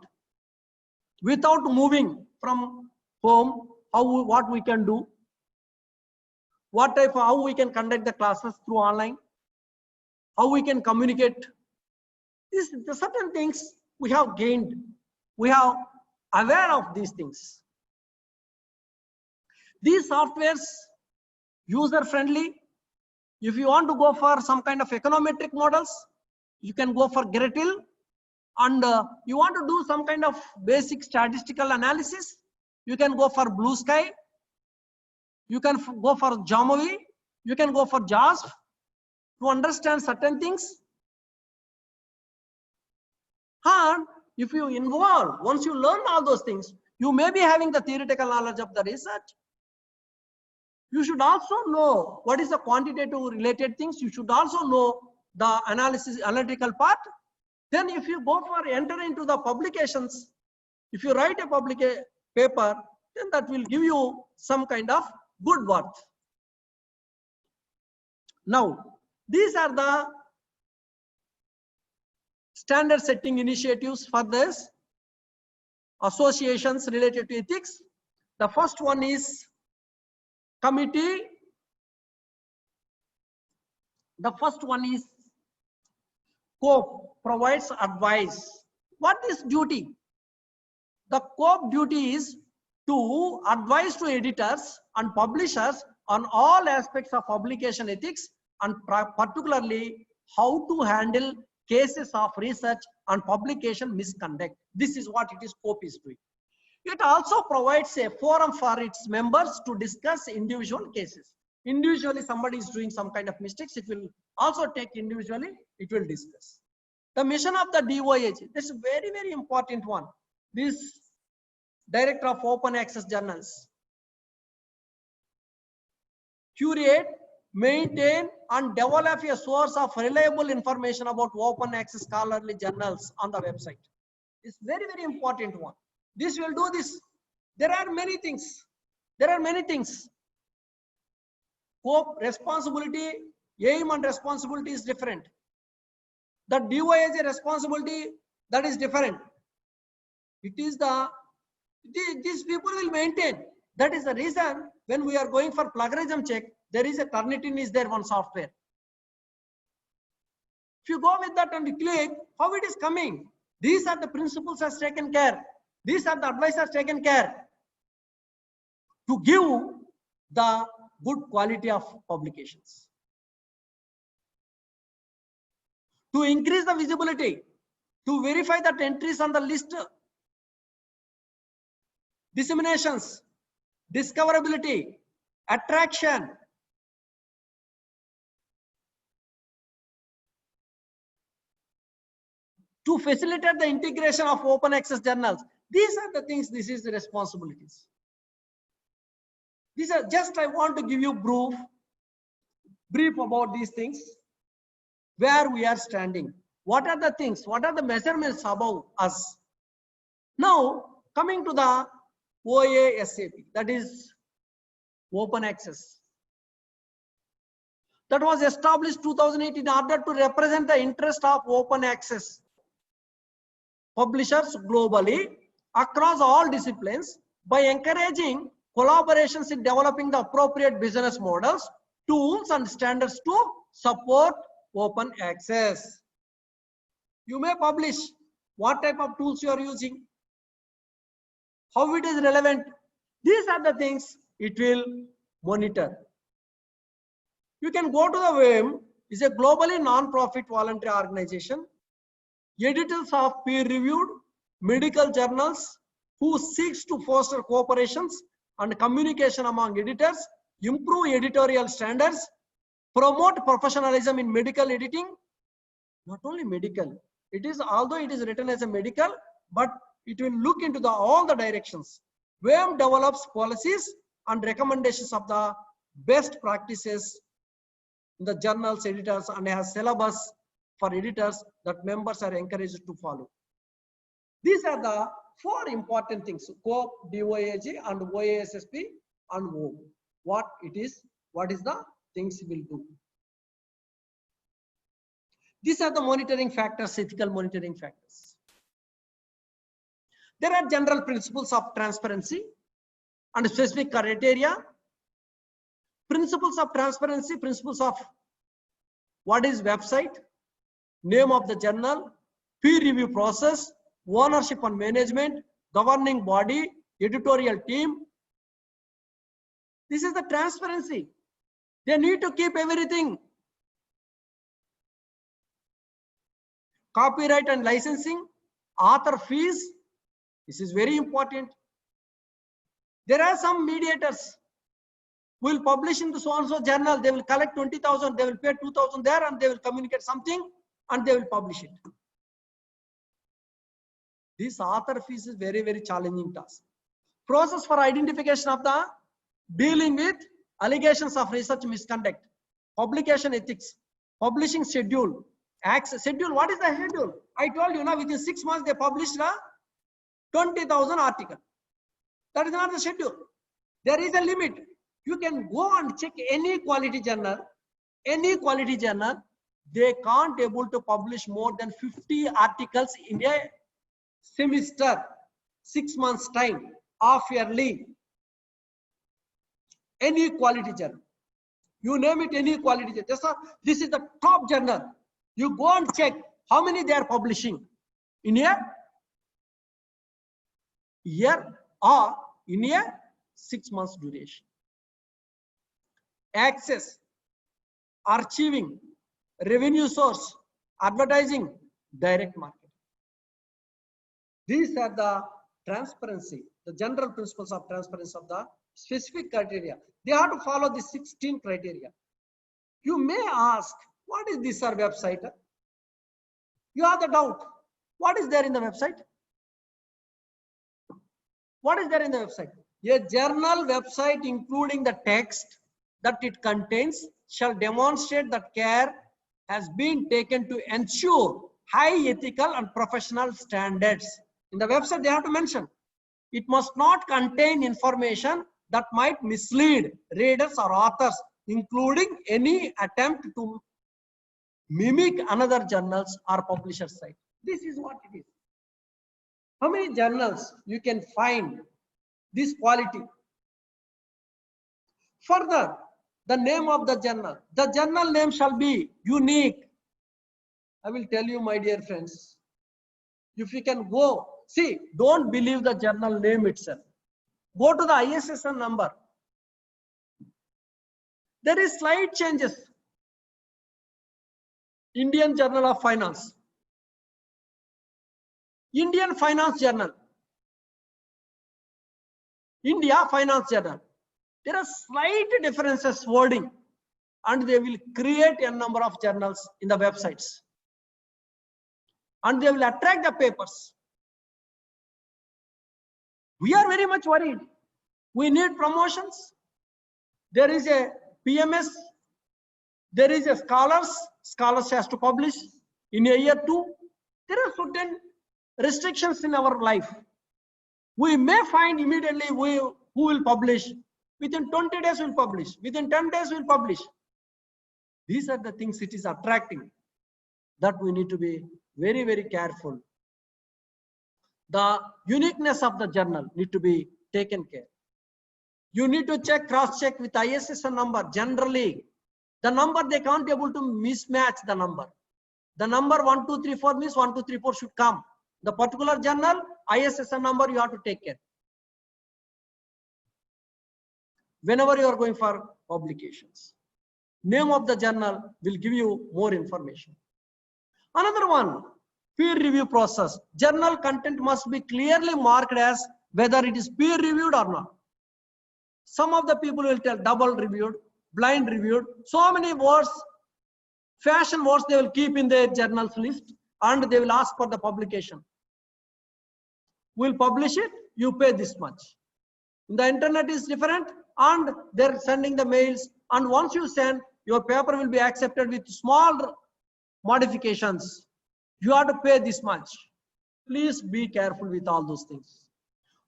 Without moving from home, what we can do, how we can conduct the classes through online, how we can communicate. The certain things we have gained. We have aware of these things. These softwares, user friendly. If you want to go for some kind of econometric models, you can go for Gretel. And you want to do some kind of basic statistical analysis, you can go for Blue Sky. You can go for Jamovi. You can go for JASP to understand certain things. And if you involve, once you learn all those things, you may be having the theoretical knowledge of the research. You should also know what is the quantitative related things. You should also know the analytical part. Then if you go for enter into the publications, if you write a paper, then that will give you some kind of good worth. Now, these are the standard setting initiatives for this associations related to ethics. The first one is committee. The first one is COPE provides advice. What is duty? The COPE duty is to advise to editors and publishers on all aspects of publication ethics, and particularly how to handle cases of research and publication misconduct. This is what it is COPE is doing. It also provides a forum for its members to discuss individual cases. Individually, somebody is doing some kind of mistakes, it will also take individually, it will discuss. The mission of the DOAG, this is very, very important one. This Director of Open Access Journals. Curate, maintain and develop a source of reliable information about open access scholarly journals on the website. It's very, very important one. This will do this. There are many things. There are many things. COPE responsibility, aim and responsibility is different. The DOAG responsibility, that is different. It is these people will maintain. That is the reason when we are going for plagiarism check, there is a Turnitin is there one software. If you go with that and click, how it is coming? These are the principles has taken care. These are the advisors taken care to give the good quality of publications. To increase the visibility, to verify that entries on the list, disseminations, discoverability, attraction, to facilitate the integration of open access journals. These are the things, this is the responsibilities. These are just, I want to give you brief about these things, where we are standing. What are the things, what are the measurements above us? Now, coming to the OASAP, that is open access. That was established 2008 in order to represent the interest of open access publishers globally across all disciplines by encouraging collaborations in developing the appropriate business models, tools and standards to support open access. You may publish what type of tools you are using, how it is relevant. These are the things it will monitor. You can go to the WIM, is a globally non-profit voluntary organization. Editors of peer-reviewed medical journals who seeks to foster cooperations and communication among editors, improve editorial standards, promote professionalism in medical editing. Not only medical, it is, although it is written as a medical, but it will look into all the directions. WIM develops policies and recommendations of the best practices in the journals editors and has syllabus for editors that members are encouraged to follow. These are the 4 important things: COPE, DOAG and OASSP and WOM. What it is, what is the things we will do. These are the monitoring factors, ethical monitoring factors. There are general principles of transparency and specific criteria. Principles of transparency, principles of what is website, name of the journal, peer review process, ownership and management, governing body, editorial team. This is the transparency. They need to keep everything. Copyright and licensing, author fees. This is very important. There are some mediators who will publish in the so-and-so journal. They will collect 20,000, they will pay 2,000 there and they will communicate something and they will publish it. This author fees is very, very challenging task. Process for identification of the dealing with allegations of research misconduct, publication ethics, Publishing schedule. Access schedule. What is the schedule? I told you now within 6 months they published 20,000 articles. That is not the schedule. There is a limit. You can go and check any quality journal. Any quality journal, they can't able to publish more than 50 articles in a semester, 6 months time, half yearly. Any quality journal. You name it, any quality journal. This is the top journal. You go and check how many they are publishing in a year or in a 6 months duration. Access, archiving, revenue source, advertising, direct marketing. These are the transparency, the general principles of transparency of the specific criteria. They have to follow the 16 criteria. You may ask, what is this website? You have the doubt. What is there in the website? What is there in the website? A journal website, including the text that it contains, shall demonstrate that care has been taken to ensure high ethical and professional standards. In the website, they have to mention, it must not contain information that might mislead readers or authors, including any attempt to mimic another journal's or publisher's site. This is what it is. How many journals you can find this quality? Further, the name of the journal. The journal name shall be unique. I will tell you, my dear friends, if you can go, see, don't believe the journal name itself. Go to the ISSN number. There is slight changes. Indian Journal of Finance. Indian Finance Journal. India Finance Journal. There are slight differences wording, and they will create a number of journals in the websites, and they will attract the papers. We are very much worried. We need promotions. There is a PMS. There is a scholars has to publish in a year too. There are certain restrictions in our life. We may find immediately who will publish. Within 20 days we'll publish. Within 10 days we'll publish. These are the things it is attracting, that we need to be very, very careful. The uniqueness of the journal need to be taken care. You need to check, cross-check with ISSN number. Generally, the number they can't be able to mismatch the number. The number 1234 means 1234 should come. The particular journal, ISSN number you have to take care. Whenever you are going for publications, name of the journal will give you more information. Another one, peer review process. Journal content must be clearly marked as whether it is peer reviewed or not. Some of the people will tell double reviewed, blind reviewed, so many words, fashion words they will keep in their journals list, and they will ask for the publication. We'll publish it, you pay this much. The internet is different, and they're sending the mails, and once you send, your paper will be accepted with small modifications. You have to pay this much. Please be careful with all those things.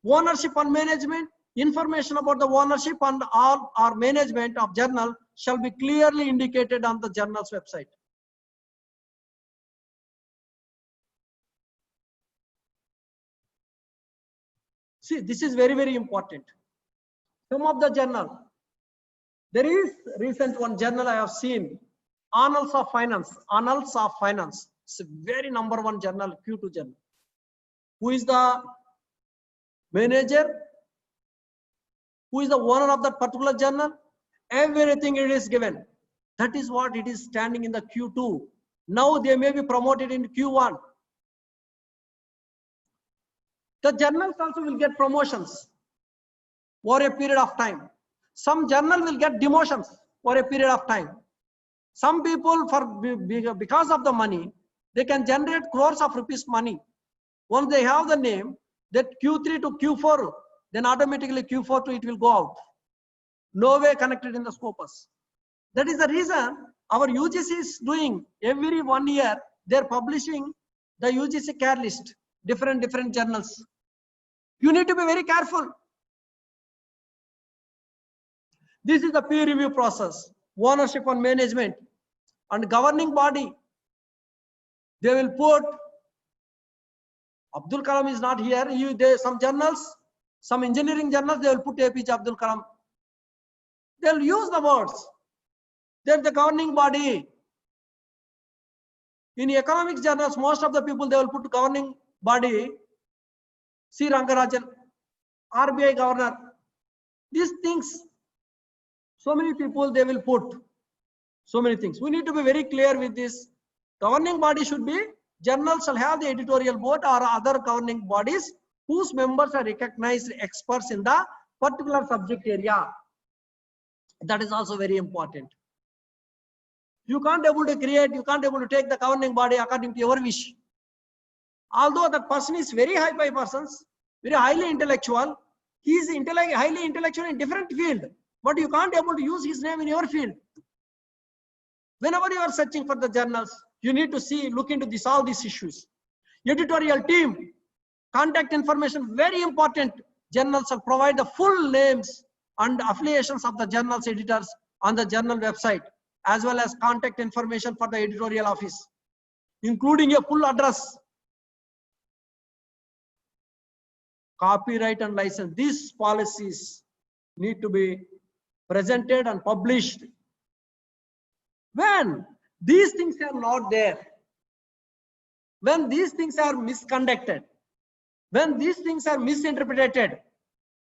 Ownership and management. Information about the ownership and all or management of journal shall be clearly indicated on the journal's website. See, this is very, very important. Some of the journal, there is recent one journal I have seen, Annals of Finance. Annals of Finance. It's a very #1 journal, Q2 journal. Who is the manager? Who is the owner of that particular journal? Everything it is given. That is what it is standing in the Q2. Now they may be promoted in Q1. The journals also will get promotions over a period of time. Some journal will get demotions for a period of time. Some people, because of the money, they can generate crores of rupees money. Once they have the name, that Q3 to Q4, then automatically Q4 to it will go out. No way connected in the Scopus. That is the reason our UGC is doing every 1 year, they're publishing the UGC care list, different journals. You need to be very careful. This is the peer review process, ownership and management, and governing body. They will put, Abdul Kalam is not here. Some journals, some engineering journals, they will put APJ Abdul Kalam. They'll use the words. They're the governing body. In economics journals, most of the people, they will put governing body, C. Rangarajan, RBI governor. These things, so many people, they will put so many things. We need to be very clear with this. Governing body should be, journals shall have the editorial board or other governing bodies whose members are recognized experts in the particular subject area. That is also very important. You can't able to create, you can't able to take the governing body according to your wish. Although that person is very high person, very highly intellectual, he is highly intellectual in different field, but you can't able to use his name in your field. Whenever you are searching for the journals, you need to look into all these issues. Editorial team, contact information, very important. Journals will provide the full names and affiliations of the journal's editors on the journal website, as well as contact information for the editorial office, including a full address. Copyright and license, these policies need to be presented and published. When these things are not there, when these things are misconducted, when these things are misinterpreted,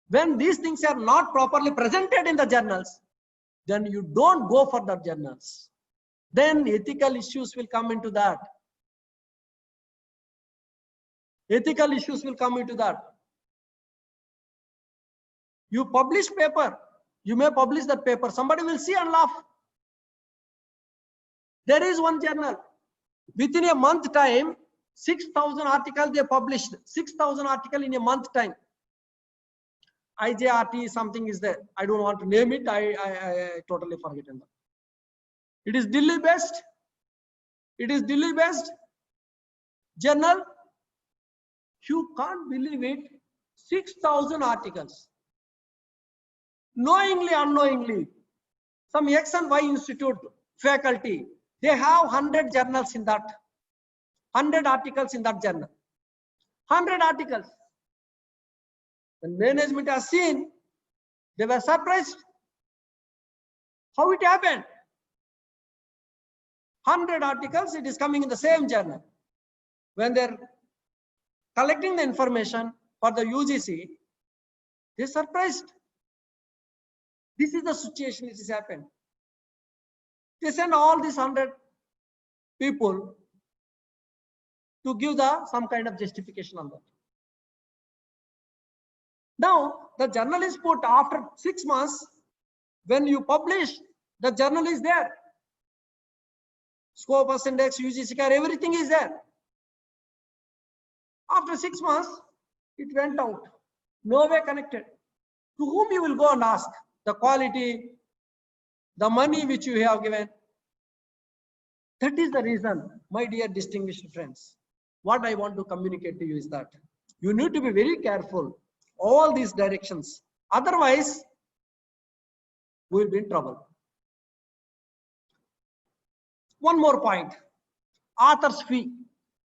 when these things are not properly presented in the journals, then you don't go for the journals. Then ethical issues will come into that. Ethical issues will come into that. You publish paper, you may publish that paper, somebody will see and laugh. There is one journal, within a month time, 6,000 articles they published, 6,000 articles in a month time. IJRT something is there. I don't want to name it. I totally forgotten that. It is Delhi based. It is Delhi based journal. You can't believe it. 6,000 articles. Knowingly, unknowingly, some X and Y institute faculty, they have 100 journals in that. 100 articles in that journal. 100 articles. When management has seen, they were surprised. How it happened? 100 articles, it is coming in the same journal. When they're collecting the information for the UGC, they're surprised. This is the situation which has happened. They send all these 100 people to give some kind of justification on that. Now, the journal is put after 6 months. When you publish, the journal is there. Scopus index, UGC care, everything is there. After 6 months, it went out. No way connected. To whom you will go and ask? The quality, the money which you have given. That is the reason, my dear distinguished friends. What I want to communicate to you is that you need to be very careful. All these directions. Otherwise, we will be in trouble. One more point. Author's fee.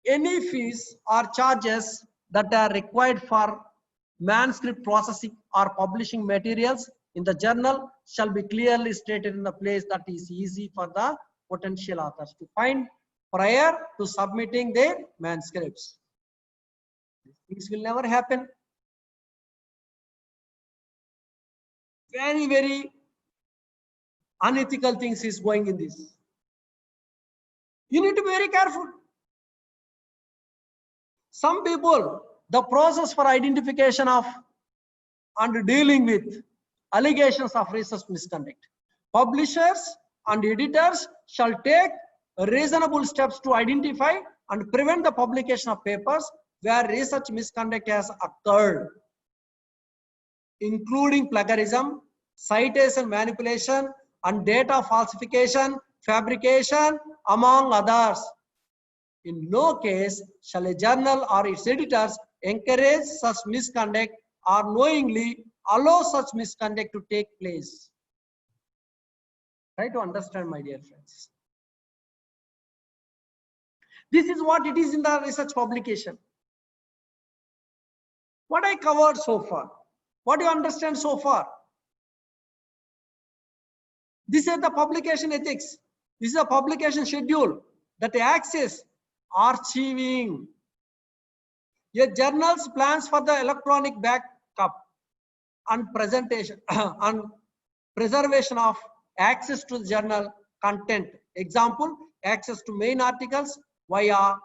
Any fees or charges that are required for manuscript processing or publishing materials in the journal shall be clearly stated in a place that is easy for the potential authors to find prior to submitting their manuscripts. Things will never happen. Very, very unethical things is going in this. You need to be very careful. Some people, the process for identification of and dealing with allegations of research misconduct. Publishers and editors shall take reasonable steps to identify and prevent the publication of papers where research misconduct has occurred, including plagiarism, citation manipulation, and data falsification, fabrication, among others. In no case shall a journal or its editors encourage such misconduct or knowingly allow such misconduct to take place. Try to understand, my dear friends. This is what it is in the research publication. What I covered so far. What do you understand so far? This is the publication ethics. This is a publication schedule that access archiving. A journal's plans for the electronic backup and presentation and preservation of access to the journal content. Example, access to main articles via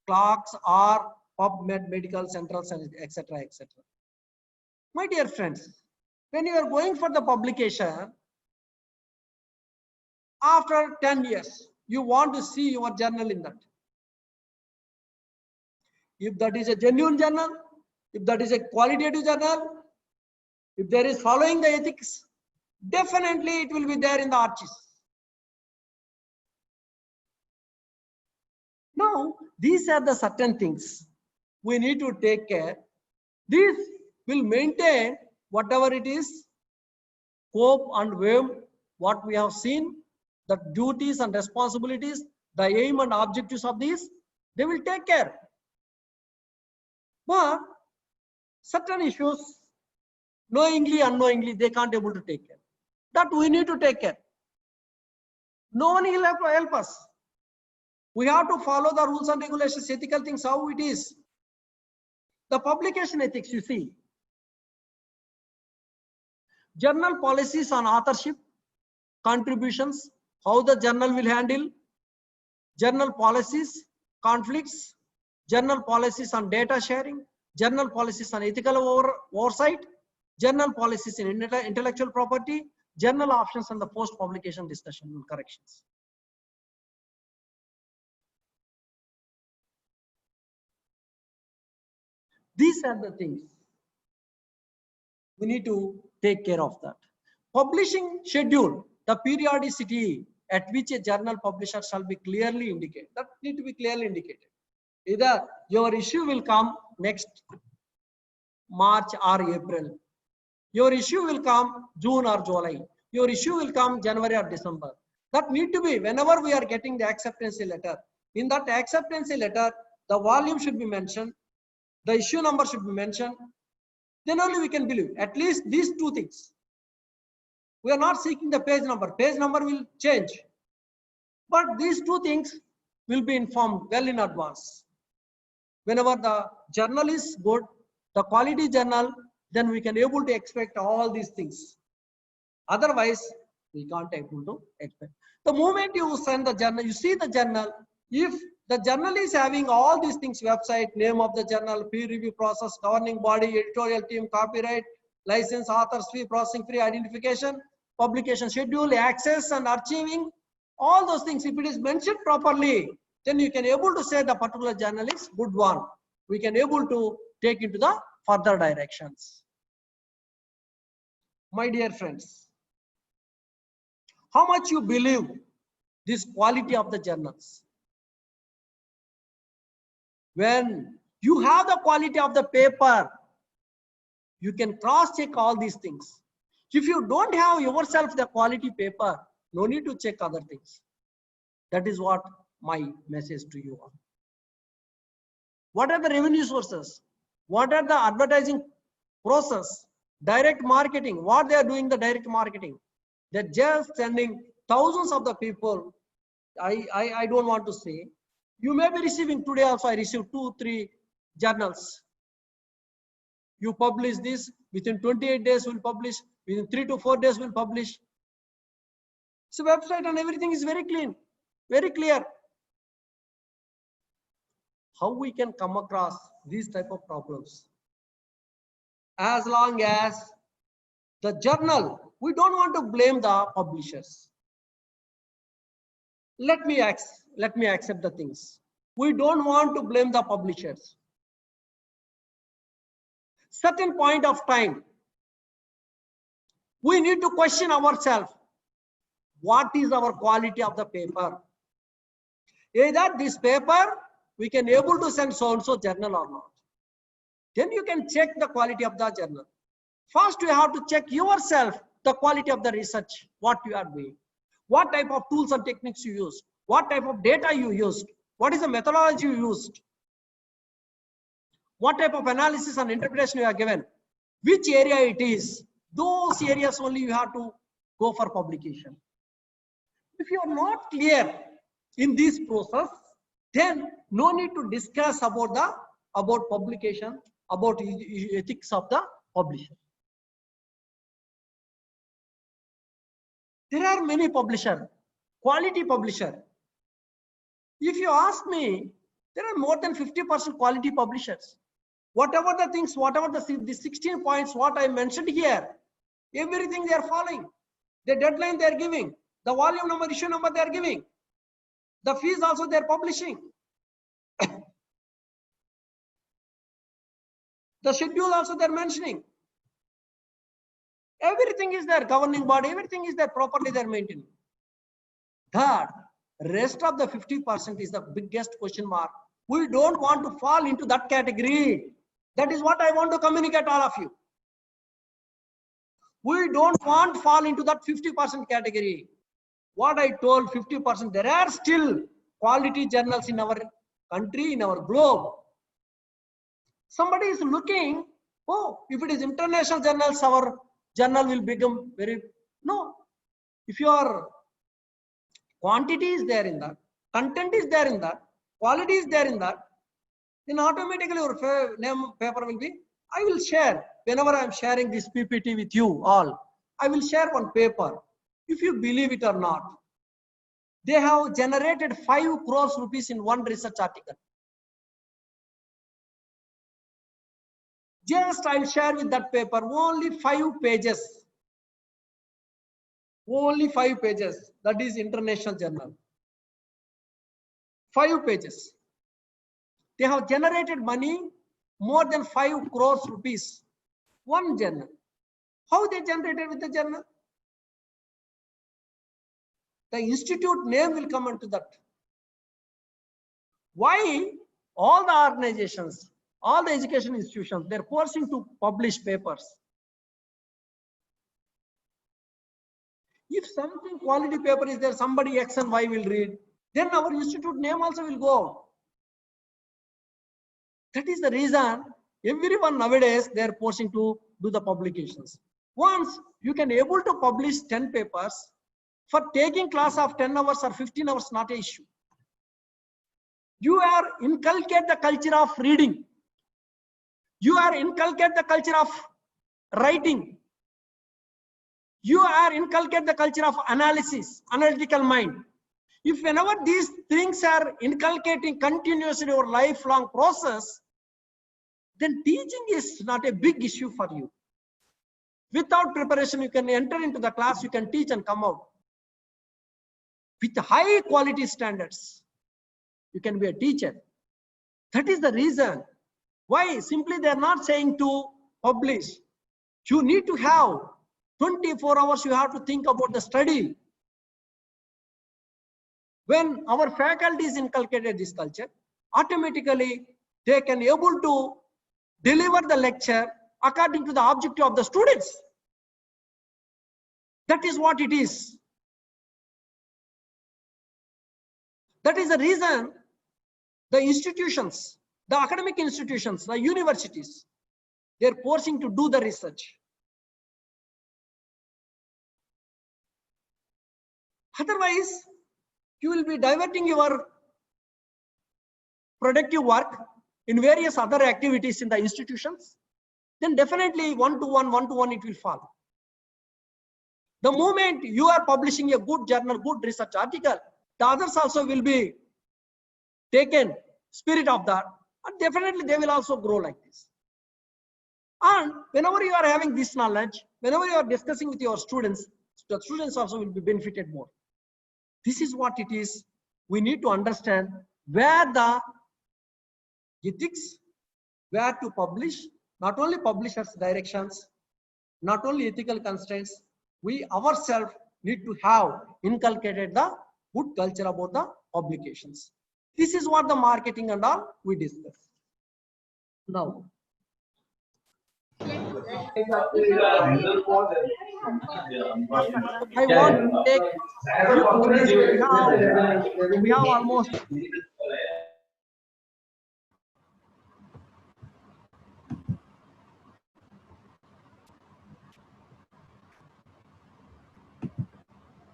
clocks or PubMed, medical centrals, etc. etc. My dear friends, when you are going for the publication, after 10 years, you want to see your journal in that. If that is a genuine journal, if that is a qualitative journal, if there is following the ethics, definitely it will be there in the archives. Now, these are the certain things we need to take care. This will maintain whatever it is, scope and wave, what we have seen, the duties and responsibilities, the aim and objectives of these, they will take care. But certain issues, knowingly, unknowingly, they can't able to take care. That we need to take care. No one will have to help us. We have to follow the rules and regulations, ethical things, how it is. The publication ethics, you see. Journal policies on authorship, contributions, how the journal will handle, journal policies, conflicts, journal policies on data sharing, journal policies on ethical oversight, journal policies in intellectual property, journal options and the post-publication discussion and corrections. These are the things we need to take care of that. Publishing schedule, the periodicity at which a journal publisher shall be clearly indicated. That need to be clearly indicated. Either your issue will come next March or April. Your issue will come June or July. Your issue will come January or December. That need to be whenever we are getting the acceptance letter. In that acceptance letter, the volume should be mentioned. The issue number should be mentioned. Then only we can believe. At least these two things. We are not seeking the page number. Page number will change. But these two things will be informed well in advance. Whenever the journal is good, the quality journal, then we can able to expect all these things. Otherwise, we can't able to expect. The moment you send the journal, you see the journal, if the journal is having all these things, website, name of the journal, peer review process, governing body, editorial team, copyright, license, authors fee, processing fee, identification, publication schedule, access and archiving, all those things, if it is mentioned properly, then you can able to say the particular journal is good one. We can able to take into the further directions. My dear friends, how much you believe this quality of the journals? When you have the quality of the paper, you can cross-check all these things. If you don't have yourself the quality paper, no need to check other things. That is what my message to you are. What are the revenue sources? What are the advertising process? Direct marketing, what they are doing the direct marketing? They're just sending thousands of the people. I don't want to say. You may be receiving today also. I received 2-3 journals. You publish this within 28 days. Will publish within 3 to 4 days. Will publish. So website and everything is very clean, very clear. How we can come across these type of problems? As long as the journal, we don't want to blame the publishers. Let me accept the things. We don't want to blame the publishers. Certain point of time, we need to question ourselves. what is our quality of the paper. Either this paper we can able to send so and so journal or not. Then you can check the quality of the journal. First you have to check yourself the quality of the research, what you are doing, what type of tools and techniques you use, what type of data you used, what is the methodology you used, what type of analysis and interpretation you are given, which area it is. Those areas only you have to go for publication. If you are not clear in this process, then no need to discuss about publication, about ethics of the publisher. There are many publishers, quality publisher. If you ask me, there are more than 50% quality publishers. Whatever the things, whatever the 16 points, what I mentioned here, everything they are following. The deadline they are giving, the volume number, issue number they are giving, the fees also they are publishing. The schedule also they are mentioning. Everything is there, governing body, everything is there, properly they are maintaining. Third, rest of the 50% is the biggest question mark. We don't want to fall into that category. That is what I want to communicate all of you. We don't want to fall into that 50% category. What I told 50%, there are still quality journals in our country, in our globe. Somebody is looking, oh, if it is international journals, our journal will become very, no. If your quantity is there in that, content is there in that, quality is there in that, then automatically your name paper will be, I will share, whenever I am sharing this PPT with you all, I will share one paper. If you believe it or not, they have generated 5 crores rupees in one research article. Just I'll share with that paper, only 5 pages. Only 5 pages. That is international journal. 5 pages. They have generated money more than 5 crores rupees. One journal. How they generated with the journal? The institute name will come into that. Why all the organizations, all the education institutions, they're forcing to publish papers. If something quality paper is there, somebody X and Y will read, then our institute name also will go out. That is the reason everyone nowadays they are forcing to do the publications. Once you can able to publish 10 papers, for taking class of 10 hours or 15 hours, not an issue. You are inculcate the culture of reading. You are inculcate the culture of writing. You are inculcate the culture of analysis, analytical mind. If whenever these things are inculcating continuously your lifelong process, then teaching is not a big issue for you. Without preparation, you can enter into the class, you can teach and come out. With high quality standards, you can be a teacher. That is the reason why simply they are not saying to publish. You need to have 24 hours, you have to think about the study. When our faculties inculcated this culture, automatically they can able to deliver the lecture according to the objective of the students. That is what it is. That is the reason the institutions, the academic institutions, the universities, they are forcing to do the research. Otherwise, you will be diverting your productive work in various other activities in the institutions. Then definitely one-to-one it will fall. The moment you are publishing a good journal, good research article, the others also will be taken spirit of that, and definitely they will also grow like this. And whenever you are having this knowledge, whenever you are discussing with your students, the students also will be benefited more. This is what it is. We need to understand where the ethics, where to publish, not only publishers' directions, not only ethical constraints, we ourselves need to have inculcated the good culture about the publications. This is what the marketing and all we discuss. Now, I want to take few questions. We have almost.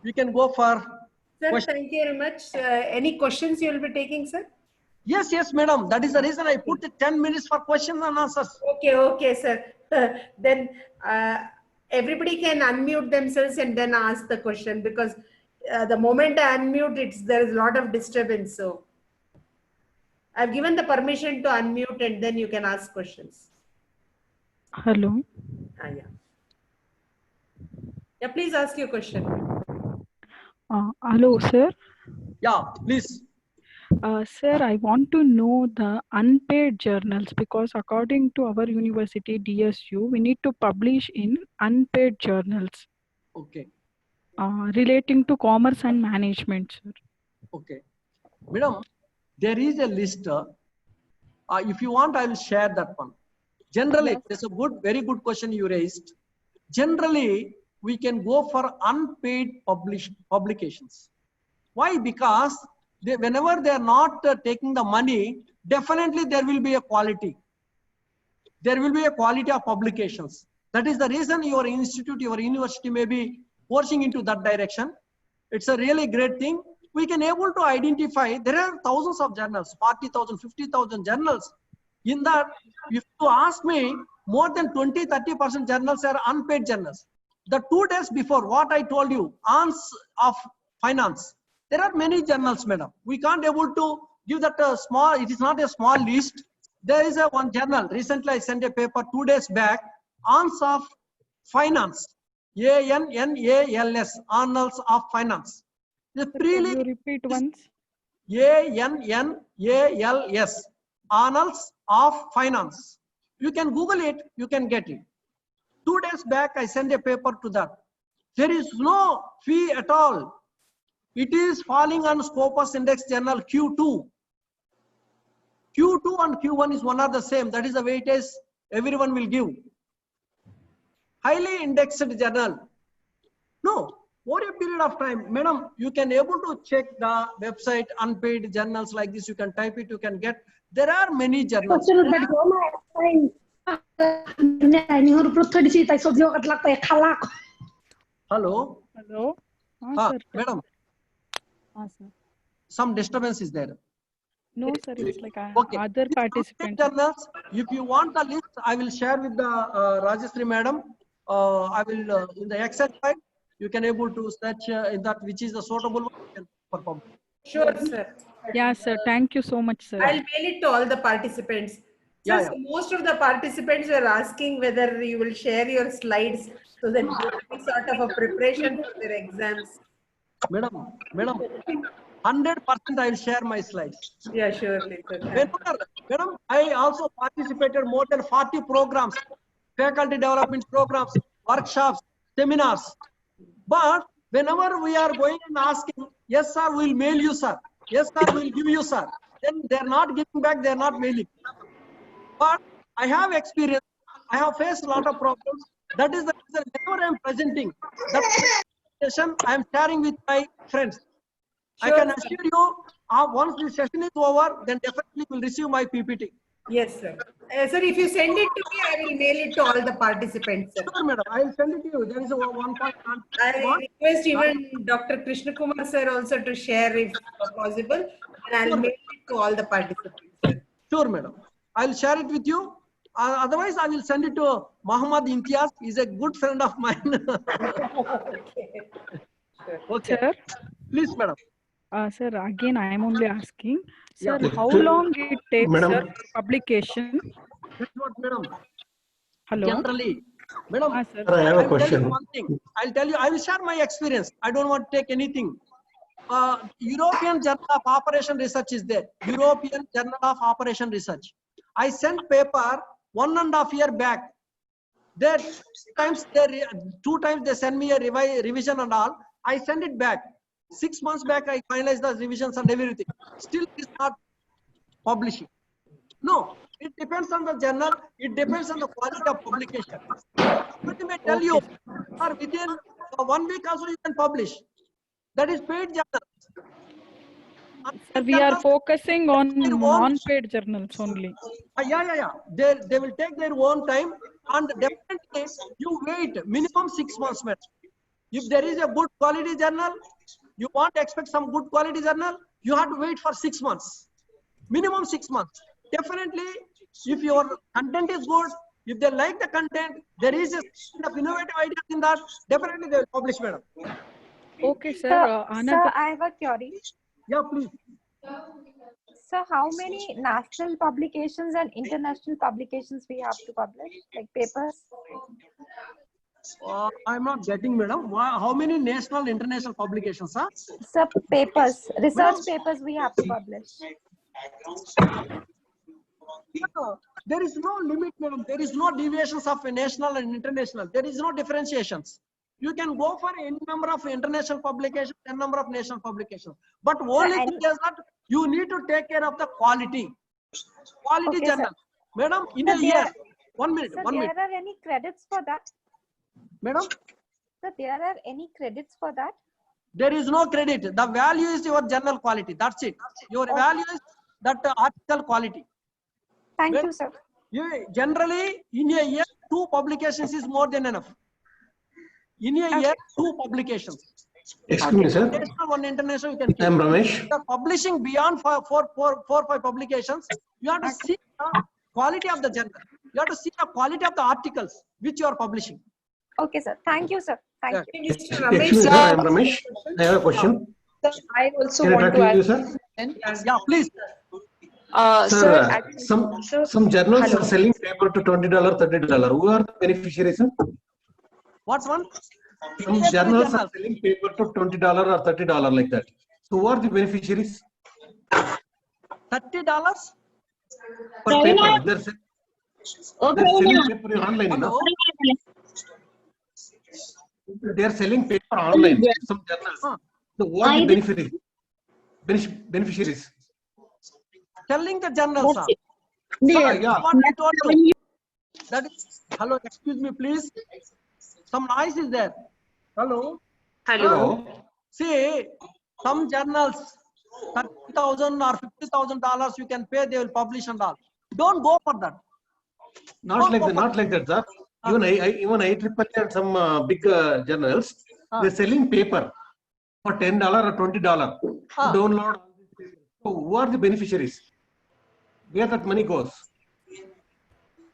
We can go for. Sir, question. thank you very much. Any questions you will be taking, sir? Yes, yes, madam. That is the reason I put 10 minutes for questions and answers. Okay, sir. Then everybody can unmute themselves and then ask the question, because the moment I unmute, there is a lot of disturbance. So I've given the permission to unmute and then you can ask questions. Hello. Yeah. Yeah, please ask your question. Hello, sir. Yeah, please. Sir, I want to know the unpaid journals, because according to our university DSU, we need to publish in unpaid journals. Okay. Relating to commerce and management, sir. Okay. Madam, there is a list. If you want, I will share that one. Generally, Yes. there's a very good question you raised. Generally, we can go for unpaid publications. Why? Because whenever they are not taking the money, definitely there will be a quality. There will be a quality of publications. That is the reason your institute, your university may be forcing into that direction. It's a really great thing. We can able to identify, there are thousands of journals, 40,000, 50,000 journals. In that, if you ask me, more than 20-30% journals are unpaid journals. The 2 days before, what I told you, Ans of Finance, there are many journals, madam. We can't able to give that a small, it is not a small list. There is one journal. Recently, I sent a paper 2 days back, Ans of Finance, ANNALS, Annals of Finance. The Can you repeat once? ANNALS, Annals of Finance. You can Google it, you can get it. 2 days back, I sent a paper to that. There is no fee at all. It is falling on Scopus Index Journal Q2. Q2 and Q1 is one are the same. That is the weightage everyone will give. Highly indexed journal. No, over a period of time, madam, you can able to check the website, unpaid journals like this. You can type it, you can get. There are many journals. Hello. Hello. Sir. Madam, Sir. some disturbance is there. No, sir. It's like Okay. other participants. Journals, if you want the list, I will share with the Rajastri madam. I will in the Excel file. You can able to search in that which is the suitable one for public. Sure, sir. Yeah, sir. Thank you so much, sir. I'll mail it to all the participants. Yeah, So most of the participants were asking whether you will share your slides so that you have sort of a preparation for their exams. Madam, 100% I will share my slides. Yeah, surely. Madam, I also participated more than 40 programs, faculty development programs, workshops, seminars. But whenever we are going and asking, yes, sir, we'll mail you, sir. Yes, sir, we'll give you, sir. Then they're not giving back, they're not mailing. But I have experience. I have faced a lot of problems. That is the reason whenever I'm presenting that presentation, I'm sharing with my friends. Sure, I can assure you, once the session is over, then definitely will receive my PPT. Yes, sir. Sir, if you send it to me, I will mail it to all the participants, sir. Sure, madam. I will send it to you. There is a one point. I request even Dr. Krishna Kumar sir also to share if possible, and I'll mail it to all the participants. Sure, madam. I will share it with you. Otherwise, I will send it to Muhammad Imtiaz. He's a good friend of mine. Okay. Sir. Please, madam. Sir, again, I am only asking. Sir, how long it takes, sir, publication? That's what, madam. Hello. Generally, madam, Sir. I have a question. Tell you one thing. I'll tell you, I will share my experience. I don't want to take anything. European Journal of Operation Research is there. European Journal of Operation Research. I sent paper 1.5 years back. There 2 times they send me a revision and all. I send it back. 6 months back, I finalized the revisions and everything. Still, it's not publishing. No, it depends on the journal. It depends on the quality of publication. Somebody may tell you, or within 1 week also you can publish. That is paid journal. Sir, we are focusing on non-paid journals only. Yeah. They will take their own time, and definitely you wait minimum 6 months, madam. If there is a good quality journal, you want to expect some good quality journal, you have to wait for 6 months. Minimum 6 months. Definitely, if your content is good, if they like the content, there is a kind of innovative ideas in that, definitely they will publish, madam. Okay, sir. Sir, I have a query. Yeah, please. So how many national publications and international publications we have to publish, like papers? I'm not getting, madam. How many national, international publications, sir? Sir, papers, research papers we have to publish. No, there is no limit, madam. There is no deviations of a national and international. There is no differentiations. You can go for any number of international publications, any number of national publications. But only thing is that you need to take care of the quality. Quality Okay, journal. sir. Madam, in Sir, a year, 1 minute, Sir, 1 minute. there are any credits for that? Madam, Sir, there are any credits for that? there is no credit. The value is your journal quality. That's it. Your value is that article quality. Thank you, sir. Generally, in a year, 2 publications is more than enough. In a year, 2 publications. Excuse me, sir. National, 1 international, you can keep. I am Ramesh. If you are publishing beyond 4-5 publications, you have to see the quality of the journal. You have to see the quality of the articles which you are publishing. Okay, sir. Thank you, sir. Thank you. Mr. Excuse me, sir. I am Ramesh. I have a question. I also Can I want talk to to you, add. sir? Yeah, please. Sir, some journals are selling paper to $20, $30. Who are the beneficiaries, sir? What's one? Some journals are selling paper to $20 or $30 like that. So who are the beneficiaries? $30? Per paper. They're selling paper online, you know? They are selling paper online. Some journals. So who are the beneficiaries? Telling the journals. Yeah. What I told you. That is, hello, excuse me, please. Some noise is there. Hello. Hello. See, some journals, $30,000 or $50,000 you can pay, they will publish and all. Don't go for that. Not like that, sir. Even IEEE and some big journals, they're selling paper for $10 or $20. Download. So who are the beneficiaries? Where that money goes?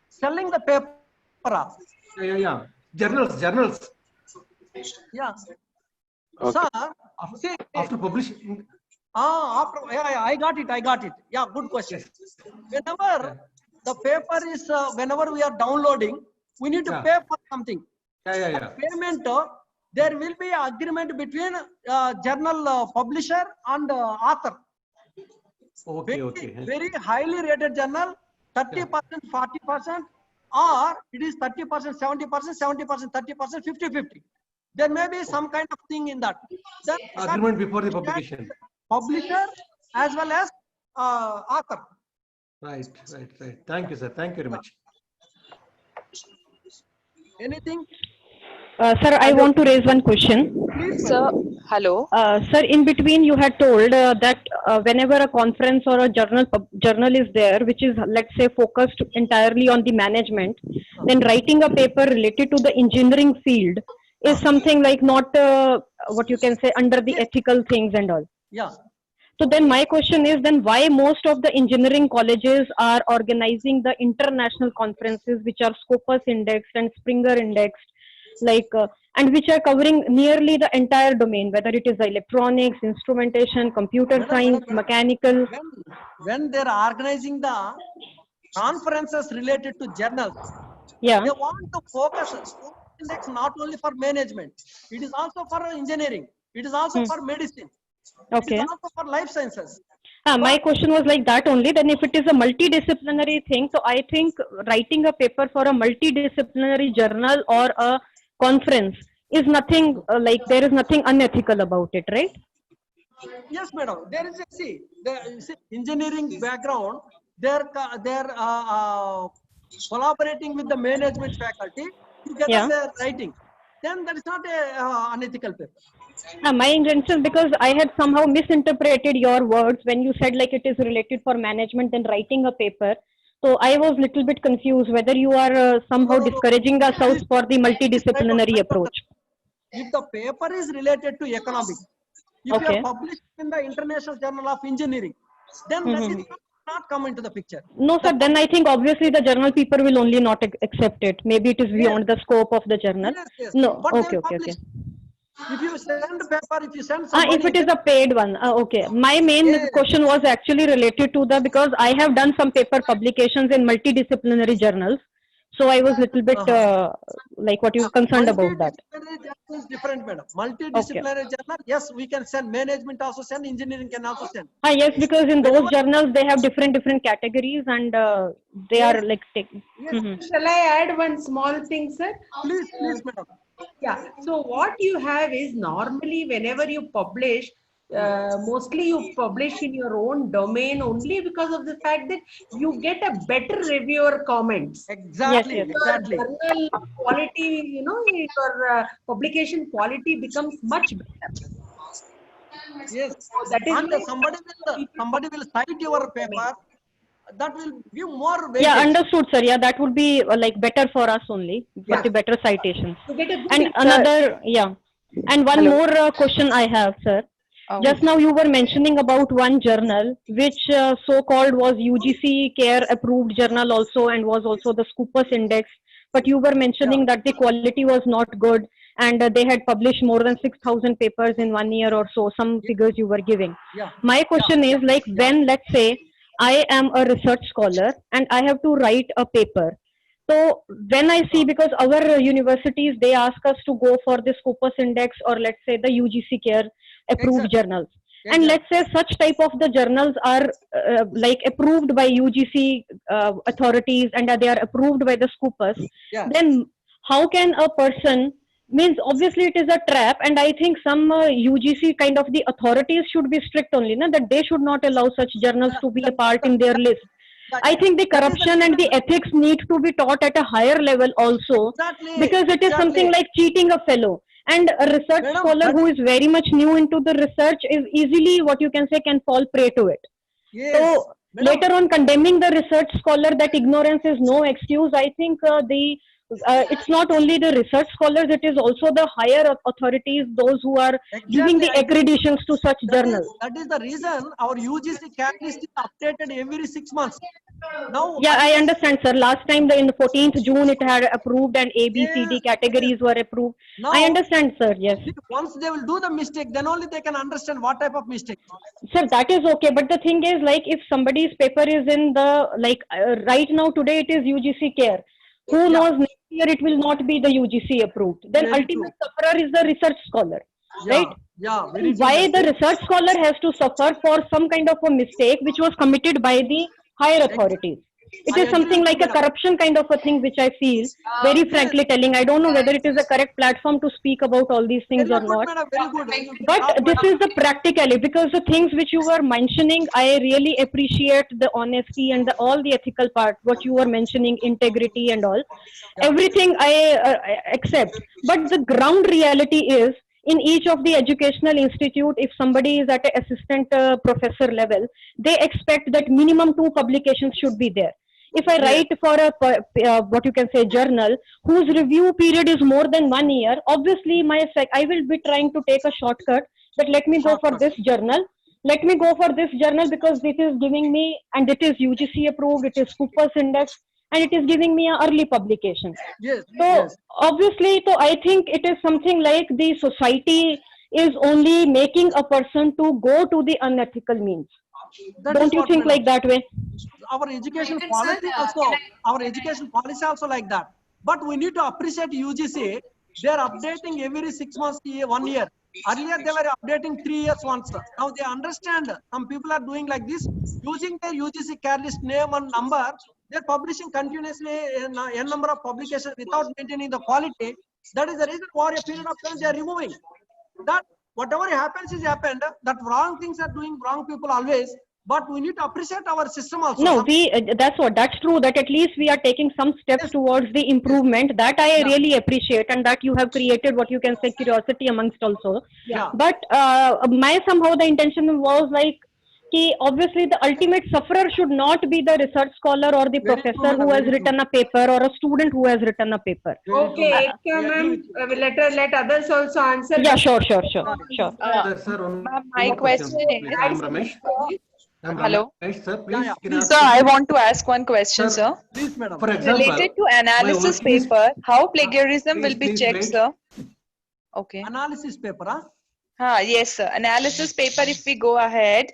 Selling the paper. Yeah. Journals. Yeah. Okay. Sir, see, after publishing. I got it. Yeah, good question. Whenever the paper is, whenever we are downloading, we need to pay for something. Yeah. Payment, there will be an agreement between journal publisher and author. Okay. Very highly rated journal, 30%, 40%, or it is 30%, 70%, 70%, 30%, 50-50. There may be some kind of thing in that. Agreement before the publication. Publisher as well as author. Right. Thank you, sir. Thank you very much. Anything? Sir, I want to raise one question. Sir, hello. Sir, in between you had told that whenever a conference or a journal is there, which is, let's say, focused entirely on the management, then writing a paper related to the engineering field is something like not what you can say under the ethical things and all. Yeah. So then my question is then why most of the engineering colleges are organizing the international conferences which are Scopus indexed and Springer indexed, like and which are covering nearly the entire domain, whether it is electronics, instrumentation, computer science, mechanical. When they're organizing the conferences related to journals, they want to focus index not only for management, it is also for engineering, it is also for medicine, it is also for life sciences. My question was like that only. Then if it is a multidisciplinary thing, so I think writing a paper for a multidisciplinary journal or a conference is nothing like there is nothing unethical about it, right? Yes, madam. There is see, engineering background. They're collaborating with the management faculty together. They're writing. Then that is not a unethical paper. My intention, because I had somehow misinterpreted your words when you said like it is related for management and writing a paper. So I was little bit confused whether you are somehow discouraging us out for the multidisciplinary approach. If the paper is related to economics, if you are published in the International Journal of Engineering, then that is not come into the picture. No, sir. Then I think obviously the journal paper will only not accept it. Maybe it is beyond the scope of the journal. Yes. No. But Okay. If you send the paper, if you send somebody, if it is a paid one, okay. My main question was actually related to because I have done some paper publications in multidisciplinary journals. So I was little bit like what you concerned about that. Multidisciplinary is different, madam. Multidisciplinary journal, yes, we can send. Management also send. Engineering can also send. Yes, because in those journals they have different categories and they are like. Shall I add one small thing, sir? Please, madam. Yeah. So what you have is normally whenever you publish, mostly you publish in your own domain only because of the fact that you get a better reviewer comments. Exactly. Exactly. Journal quality, your publication quality becomes much better. Yes. So that is and somebody will cite your paper. That will give more weight. Yeah, understood, sir. Yeah, that would be like better for us only for the better citations. And another, and one more question I have, sir. Just now you were mentioning about one journal which so-called was UGC CARE approved journal also and was also the Scopus Index. But you were mentioning that the quality was not good and they had published more than 6,000 papers in 1 year or so. Some figures you were giving. My question is like when, let's say, I am a research scholar and I have to write a paper. So when I see, because our universities, they ask us to go for the Scopus Index or let's say the UGC CARE approved journals. And let's say such type of the journals are like approved by UGC authorities and they are approved by the Scopus. Then how can a person, means obviously it is a trap, and I think some UGC kind of the authorities should be strict only, that they should not allow such journals to be a part in their list. I think the corruption and the ethics need to be taught at a higher level also, because it is something like cheating a fellow. And a research scholar who is very much new into the research is easily, what you can say, can fall prey to it. So later on condemning the research scholar that ignorance is no excuse, I think it's not only the research scholars, it is also the higher authorities, those who are giving the accreditations to such journals. That is the reason our UGC CARE list is updated every 6 months. Now, I understand, sir. Last time, in the 14th June, it had approved and A, B, C, D categories were approved. Now, I understand, sir. Yes. Once they will do the mistake, then only they can understand what type of mistake. Sir, that is okay. But the thing is, like, if somebody's paper is in the, right now, today it is UGC CARE. Who knows, next year it will not be the UGC approved. Then ultimate sufferer is the research scholar, right? Why the research scholar has to suffer for some kind of a mistake which was committed by the higher authorities? It is something like a corruption kind of a thing which I feel, very frankly telling. I don't know whether it is a correct platform to speak about all these things or not. But this is the practicality, because the things which you were mentioning, I really appreciate the honesty and all the ethical part, what you were mentioning, integrity and all. Everything I accept. But the ground reality is, in each of the educational institute, if somebody is at an assistant professor level, they expect that minimum 2 publications should be there. If I write for a what you can say journal whose review period is more than 1 year, obviously I will be trying to take a shortcut that let me go for this journal. Let me go for this journal because it is giving me, and it is UGC approved, it is Scopus Index, and it is giving me an early publication. Obviously, so I think it is something like the society is only making a person to go to the unethical means. Don't you think like that way? Our education policy also like that. But we need to appreciate UGC. They are updating every 6 months, 1 year. Earlier they were updating 3 years once. Now they understand some people are doing like this, using their UGC CARE list name and number. They're publishing continuously a number of publications without maintaining the quality. That is the reason for a period of time they are removing. That whatever happens is happened. That wrong things are doing wrong people always. But we need to appreciate our system also. No, that's true, that at least we are taking some steps towards the improvement. That I really appreciate, and that you have created what you can say curiosity amongst also. Yeah. But somehow the intention was like, obviously the ultimate sufferer should not be the research scholar or the professor who has written a paper or a student who has written a paper. Okay, ma'am, let others also answer. Yeah, sure. My question is, I'm Ramesh. Hello. Ramesh, sir, please. Sir, I want to ask one question, sir. Please, madam. For example, Related to analysis paper, how plagiarism will be checked, sir? Okay. Analysis paper, huh? Yes, sir. Analysis paper, if we go ahead,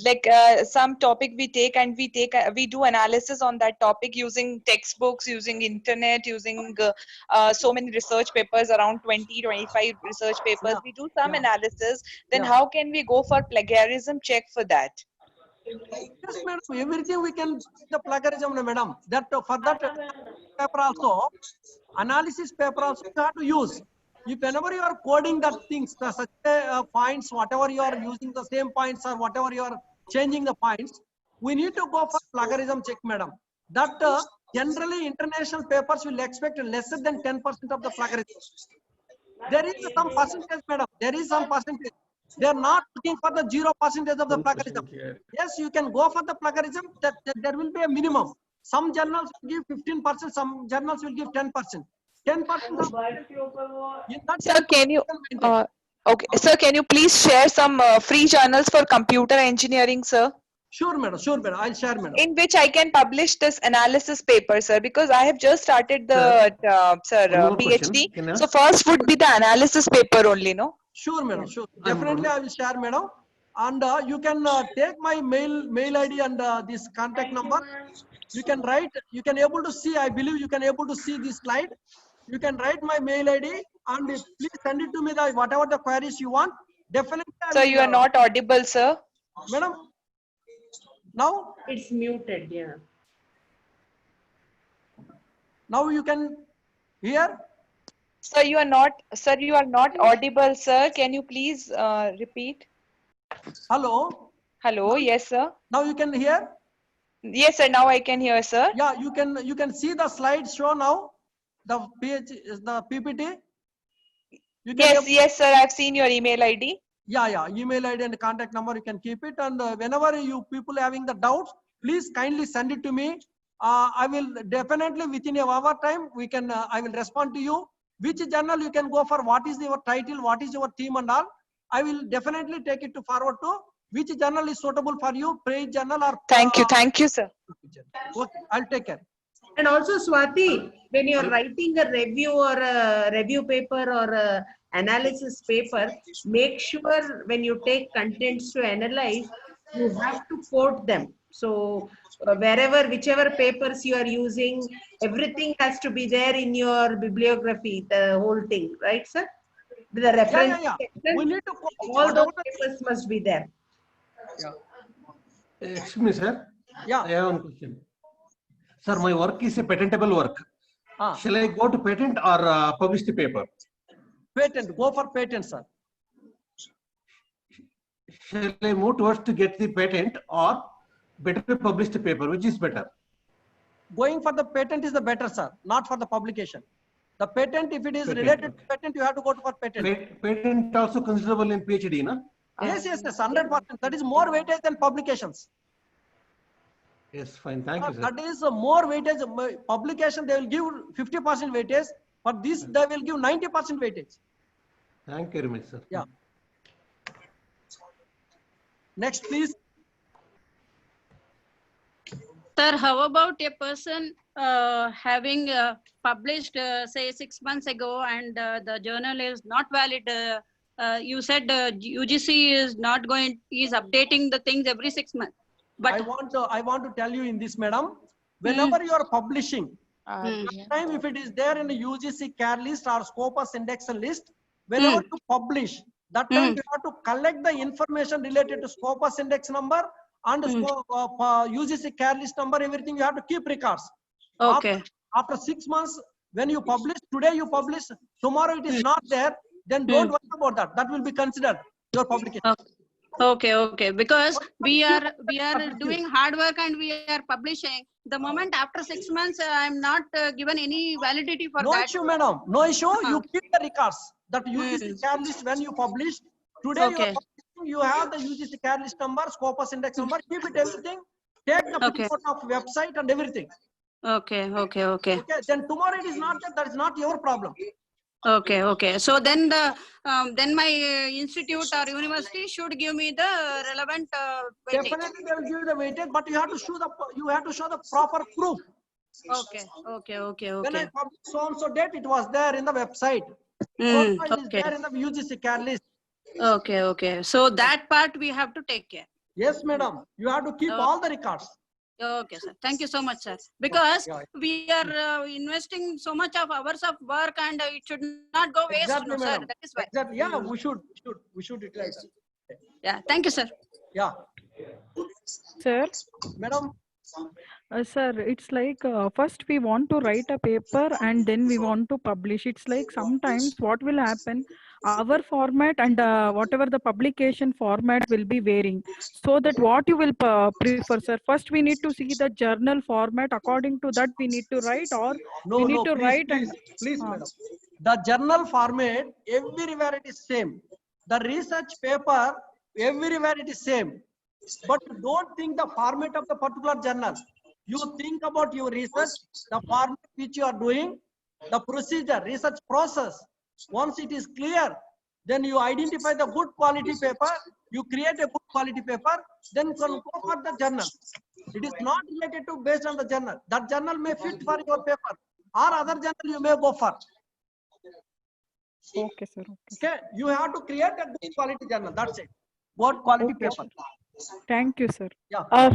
like some topic we take and we do analysis on that topic using textbooks, using internet, using so many research papers, around 20-25 research papers. We do some analysis. Then how can we go for plagiarism check for that? Yes, madam. Everything we can the plagiarism, madam. That for that paper also, analysis paper also you have to use. If whenever you are coding that things, such points, whatever you are using the same points or whatever you are changing the points, we need to go for plagiarism check, madam. That generally international papers will expect lesser than 10% of the plagiarism. There is some percentage, madam. There is some percentage. They are not looking for the 0% of the plagiarism. Yes, you can go for the plagiarism. That there will be a minimum. Some journals will give 15%. Some journals will give 10%. 10%. Sir, can you? Okay, sir, can you please share some free journals for computer engineering, sir? Sure, madam. I'll share, madam. In which I can publish this analysis paper, sir, because I have just started the PhD. So first would be the analysis paper only, no? Sure, madam. Sure. Definitely, I will share, madam. And you can take my mail ID and this contact number. You can write. You can able to see. I believe you can able to see this slide. You can write my mail ID and please send it to me. Whatever the queries you want. Definitely. So you are not audible, sir. Madam. Now it's muted. Yeah. Now you can hear. Sir, you are not audible, sir. Can you please repeat? Hello. Hello. Yes, sir. Now you can hear. Yes, sir. Now I can hear, sir. Yeah, you can see the slide show now. The PPT. Yes, sir. I've seen your email ID. Yeah. Email ID and contact number, you can keep it. And whenever you people having the doubts, please kindly send it to me. I will definitely within a hour time, I will respond to you. Which journal you can go for, what is your title, what is your theme and all. I will definitely take it to forward to which journal is suitable for you, Praise Journal or... Thank you, sir. Okay, I'll take care. And also, Swati, when you're writing a review or a review paper or a analysis paper, make sure when you take contents to analyze, you have to quote them. So whichever papers you are using, everything has to be there in your bibliography, the whole thing, right, sir? The reference section, we need to all those papers must be there. Excuse me, sir. Yeah. I have one question. Sir, my work is a patentable work. Shall I go to patent or publish the paper? Patent. Go for patent, sir. Shall I move towards to get the patent or better to publish the paper? Which is better? Going for the patent is the better, sir. Not for the publication. The patent, if it is related to patent, you have to go for patent. Patent also considerable in PhD, no? Yes, 100%. That is more weightage than publications. Yes, fine. Thank you, sir. That is more weightage. Publication, they will give 50% weightage. For this, they will give 90% weightage. Thank you very much, sir. Yeah. Next, please. Sir, how about a person having published, say, 6 months ago and the journal is not valid? You said UGC is not is updating the things every 6 months. But I want to tell you in this, madam, whenever you are publishing, that time if it is there in the UGC CARE list or Scopus index list, whenever you publish, that time you have to collect the information related to Scopus index number and UGC CARE list number, everything you have to keep records. Okay. After 6 months, When you publish, today you publish, tomorrow it is not there, then don't worry about that. That will be considered your publication. Okay. Because we are doing hard work and we are publishing. The moment after 6 months, I am not given any validity for No that. issue, madam. No issue. You keep the records. That UGC CAR list when you publish. Today you have the UGC CAR list number, Scopus index number. Keep it everything. Take the picture of website and everything. Okay. Then tomorrow it is not that. That is not your problem. Okay. So then then my institute or university should give me the relevant weightage. Definitely they will give the weightage, but you have to show the proper proof. Okay. When I published so and so date, it was there in the website. It is there in the UGC CAR list. Okay. So that part we have to take care. Yes, madam. You have to keep all the records. Okay, sir. Thank you so much, sir. Because we are investing so much of hours of work and it should not go waste, Exactly, sir. madam. That is why. Exactly. Yeah, we should utilize that. Yeah. Thank you, sir. Yeah. Sir. Madam. Sir, it's like first we want to write a paper and then we want to publish. It's like sometimes what will happen, our format and whatever the publication format will be varying. So that what you will prefer, sir? First we need to see the journal format. According to that we need to write, or we need to write please, madam. The journal format everywhere it is same. The research paper everywhere it is same. But don't think the format of the particular journal. You think about your research, the format which you are doing, the procedure, research process. Once it is clear, then you identify the good quality paper, you create a good quality paper, then you can go for the journal. It is not related to based on the journal. That journal may fit for your paper, or other journal you may go for. Okay, sir. Okay, you have to create a good quality journal. That's it. Good quality paper. Thank you, sir.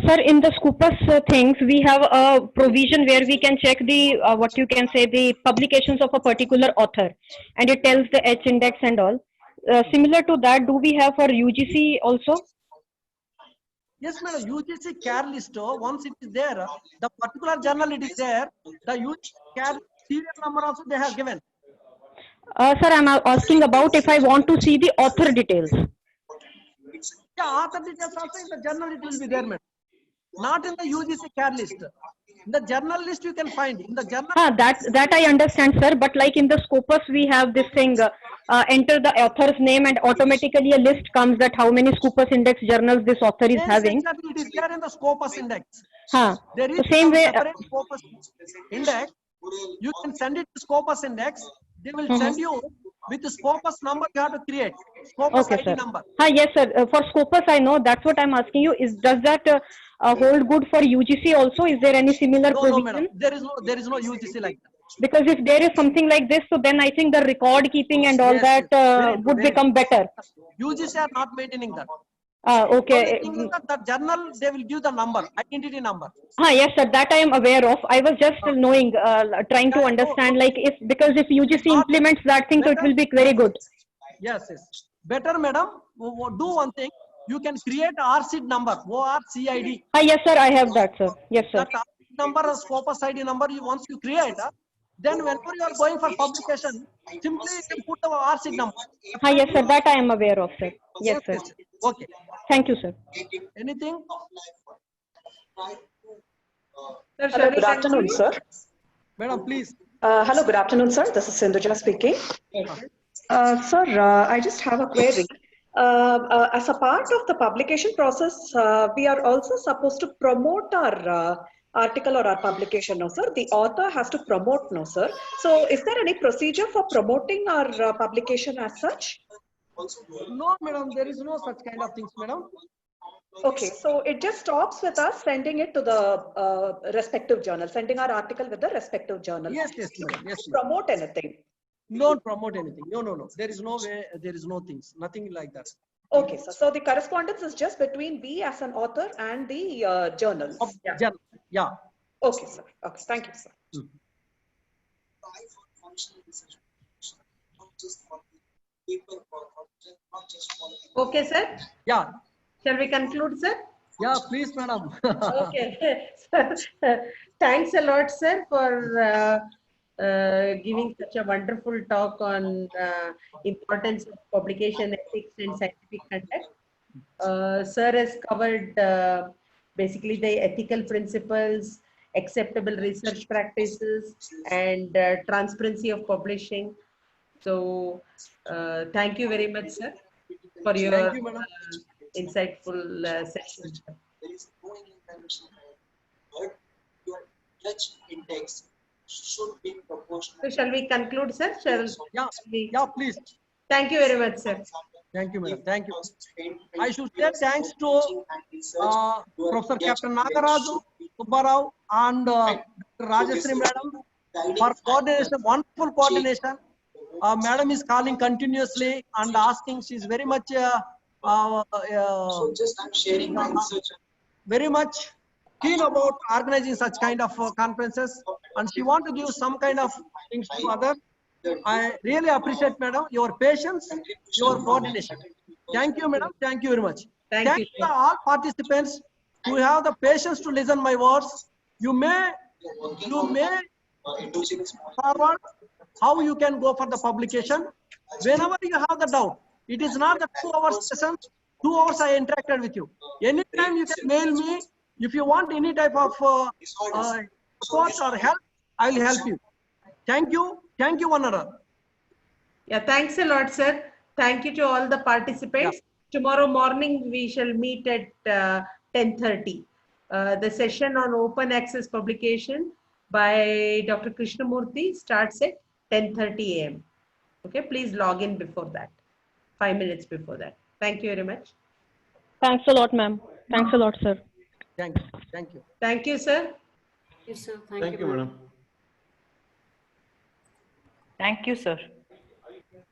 Sir, in the Scopus things, we have a provision where we can check the what you can say, the publications of a particular author, and it tells the H index and all. Similar to that, do we have for UGC also? Yes, madam. UGC CAR list, once it is there, the particular journal it is there, the UGC CAR serial number also they have given. Sir, I'm asking about if I want to see the author details. Yeah, author details also in the journal it will be there, madam. Not in the UGC CAR list. In the journal list you can find. In the journal. That I understand, sir. But like in the Scopus, we have this thing: enter the author's name, and automatically a list comes that how many Scopus index journals this author is having. Exactly, it is there in the Scopus index. There is the same way. Separate Scopus index. You can send it to Scopus index. They will send you with the Scopus number you have to create. Scopus ID number. Yes, sir. For Scopus, I know. That's what I'm asking you. Does that hold good for UGC also? Is there any similar provision? No, madam. There is no UGC like that. Because if there is something like this, so then I think the record keeping and all that would become better. UGC are not maintaining that. Okay. The journal, they will give the number, identity number. Yes, sir. That I am aware of. I was just knowing, trying to understand, like because if UGC implements that thing, so it will be very good. Yes. Better, madam. Do one thing. You can create RCID number, ORCID. Yes, sir. I have that, sir. Yes, sir. That RCID number, Scopus ID number, once you create, then whenever you are going for publication, simply you can put the RCID number. Yes, sir. That I am aware of, sir. Yes, sir. Okay. Thank you, sir. Anything? Hello, good afternoon, sir. Madam, please. Hello, good afternoon, sir. This is Sindhuja speaking. Sir, I just have a query. As a part of the publication process, we are also supposed to promote our article or our publication, no, sir? The author has to promote, no, sir? So is there any procedure for promoting our publication as such? No, madam, there is no such kind of things, madam. Okay, so it just stops with us sending it to the respective journal, sending our article with the respective journal. Yes, madam. Yes, promote anything. Don't promote anything. No. There is no way, there is no things, nothing like that. Okay, so the correspondence is just between we as an author and the journals. Yeah. Okay, sir. Okay, thank you, sir. Okay, sir. Yeah. Shall we conclude, sir? Yeah, please, madam. Okay. Thanks a lot, sir, for giving such a wonderful talk on importance of publication ethics and scientific conduct. Sir has covered basically the ethical principles, acceptable research practices, and transparency of publishing. So thank you very much, sir, for your Thank you, madam. Insightful session. So shall we conclude, sir? Yeah, please. Thank you very much, sir. Thank you, madam. Thank you. I should say thanks to Professor Captain Nagaraju, Subbarao, and Dr. Rajashree madam for coordination, wonderful coordination. Madam is calling continuously and asking. She's very much, very much keen about organizing such kind of conferences, and she want to give some kind of things to others. I really appreciate, madam, your patience, your coordination. Thank you, madam. Thank you very much. Thank you. To all participants who have the patience to listen my words. You may forward how you can go for the publication whenever you have the doubt. It is not the 2 hours session. 2 hours I interacted with you. Anytime you can mail me. If you want any type of support or help, I will help you. Thank you. Thank you, one another. Yeah, thanks a lot, sir. Thank you to all the participants. Yeah. Tomorrow morning, we shall meet at 10:30. The session on open access publication by Dr. Krishnamurthy starts at 10:30 a.m. Okay, please log in before that, 5 minutes before that. Thank you very much. Thanks a lot, ma'am. Thanks a lot, sir. Thank you. Thank you. Thank you, sir. Yes, sir. Thank you, madam. Thank you, sir. Thank you.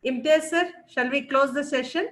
Imtiaz, sir, shall we close the session?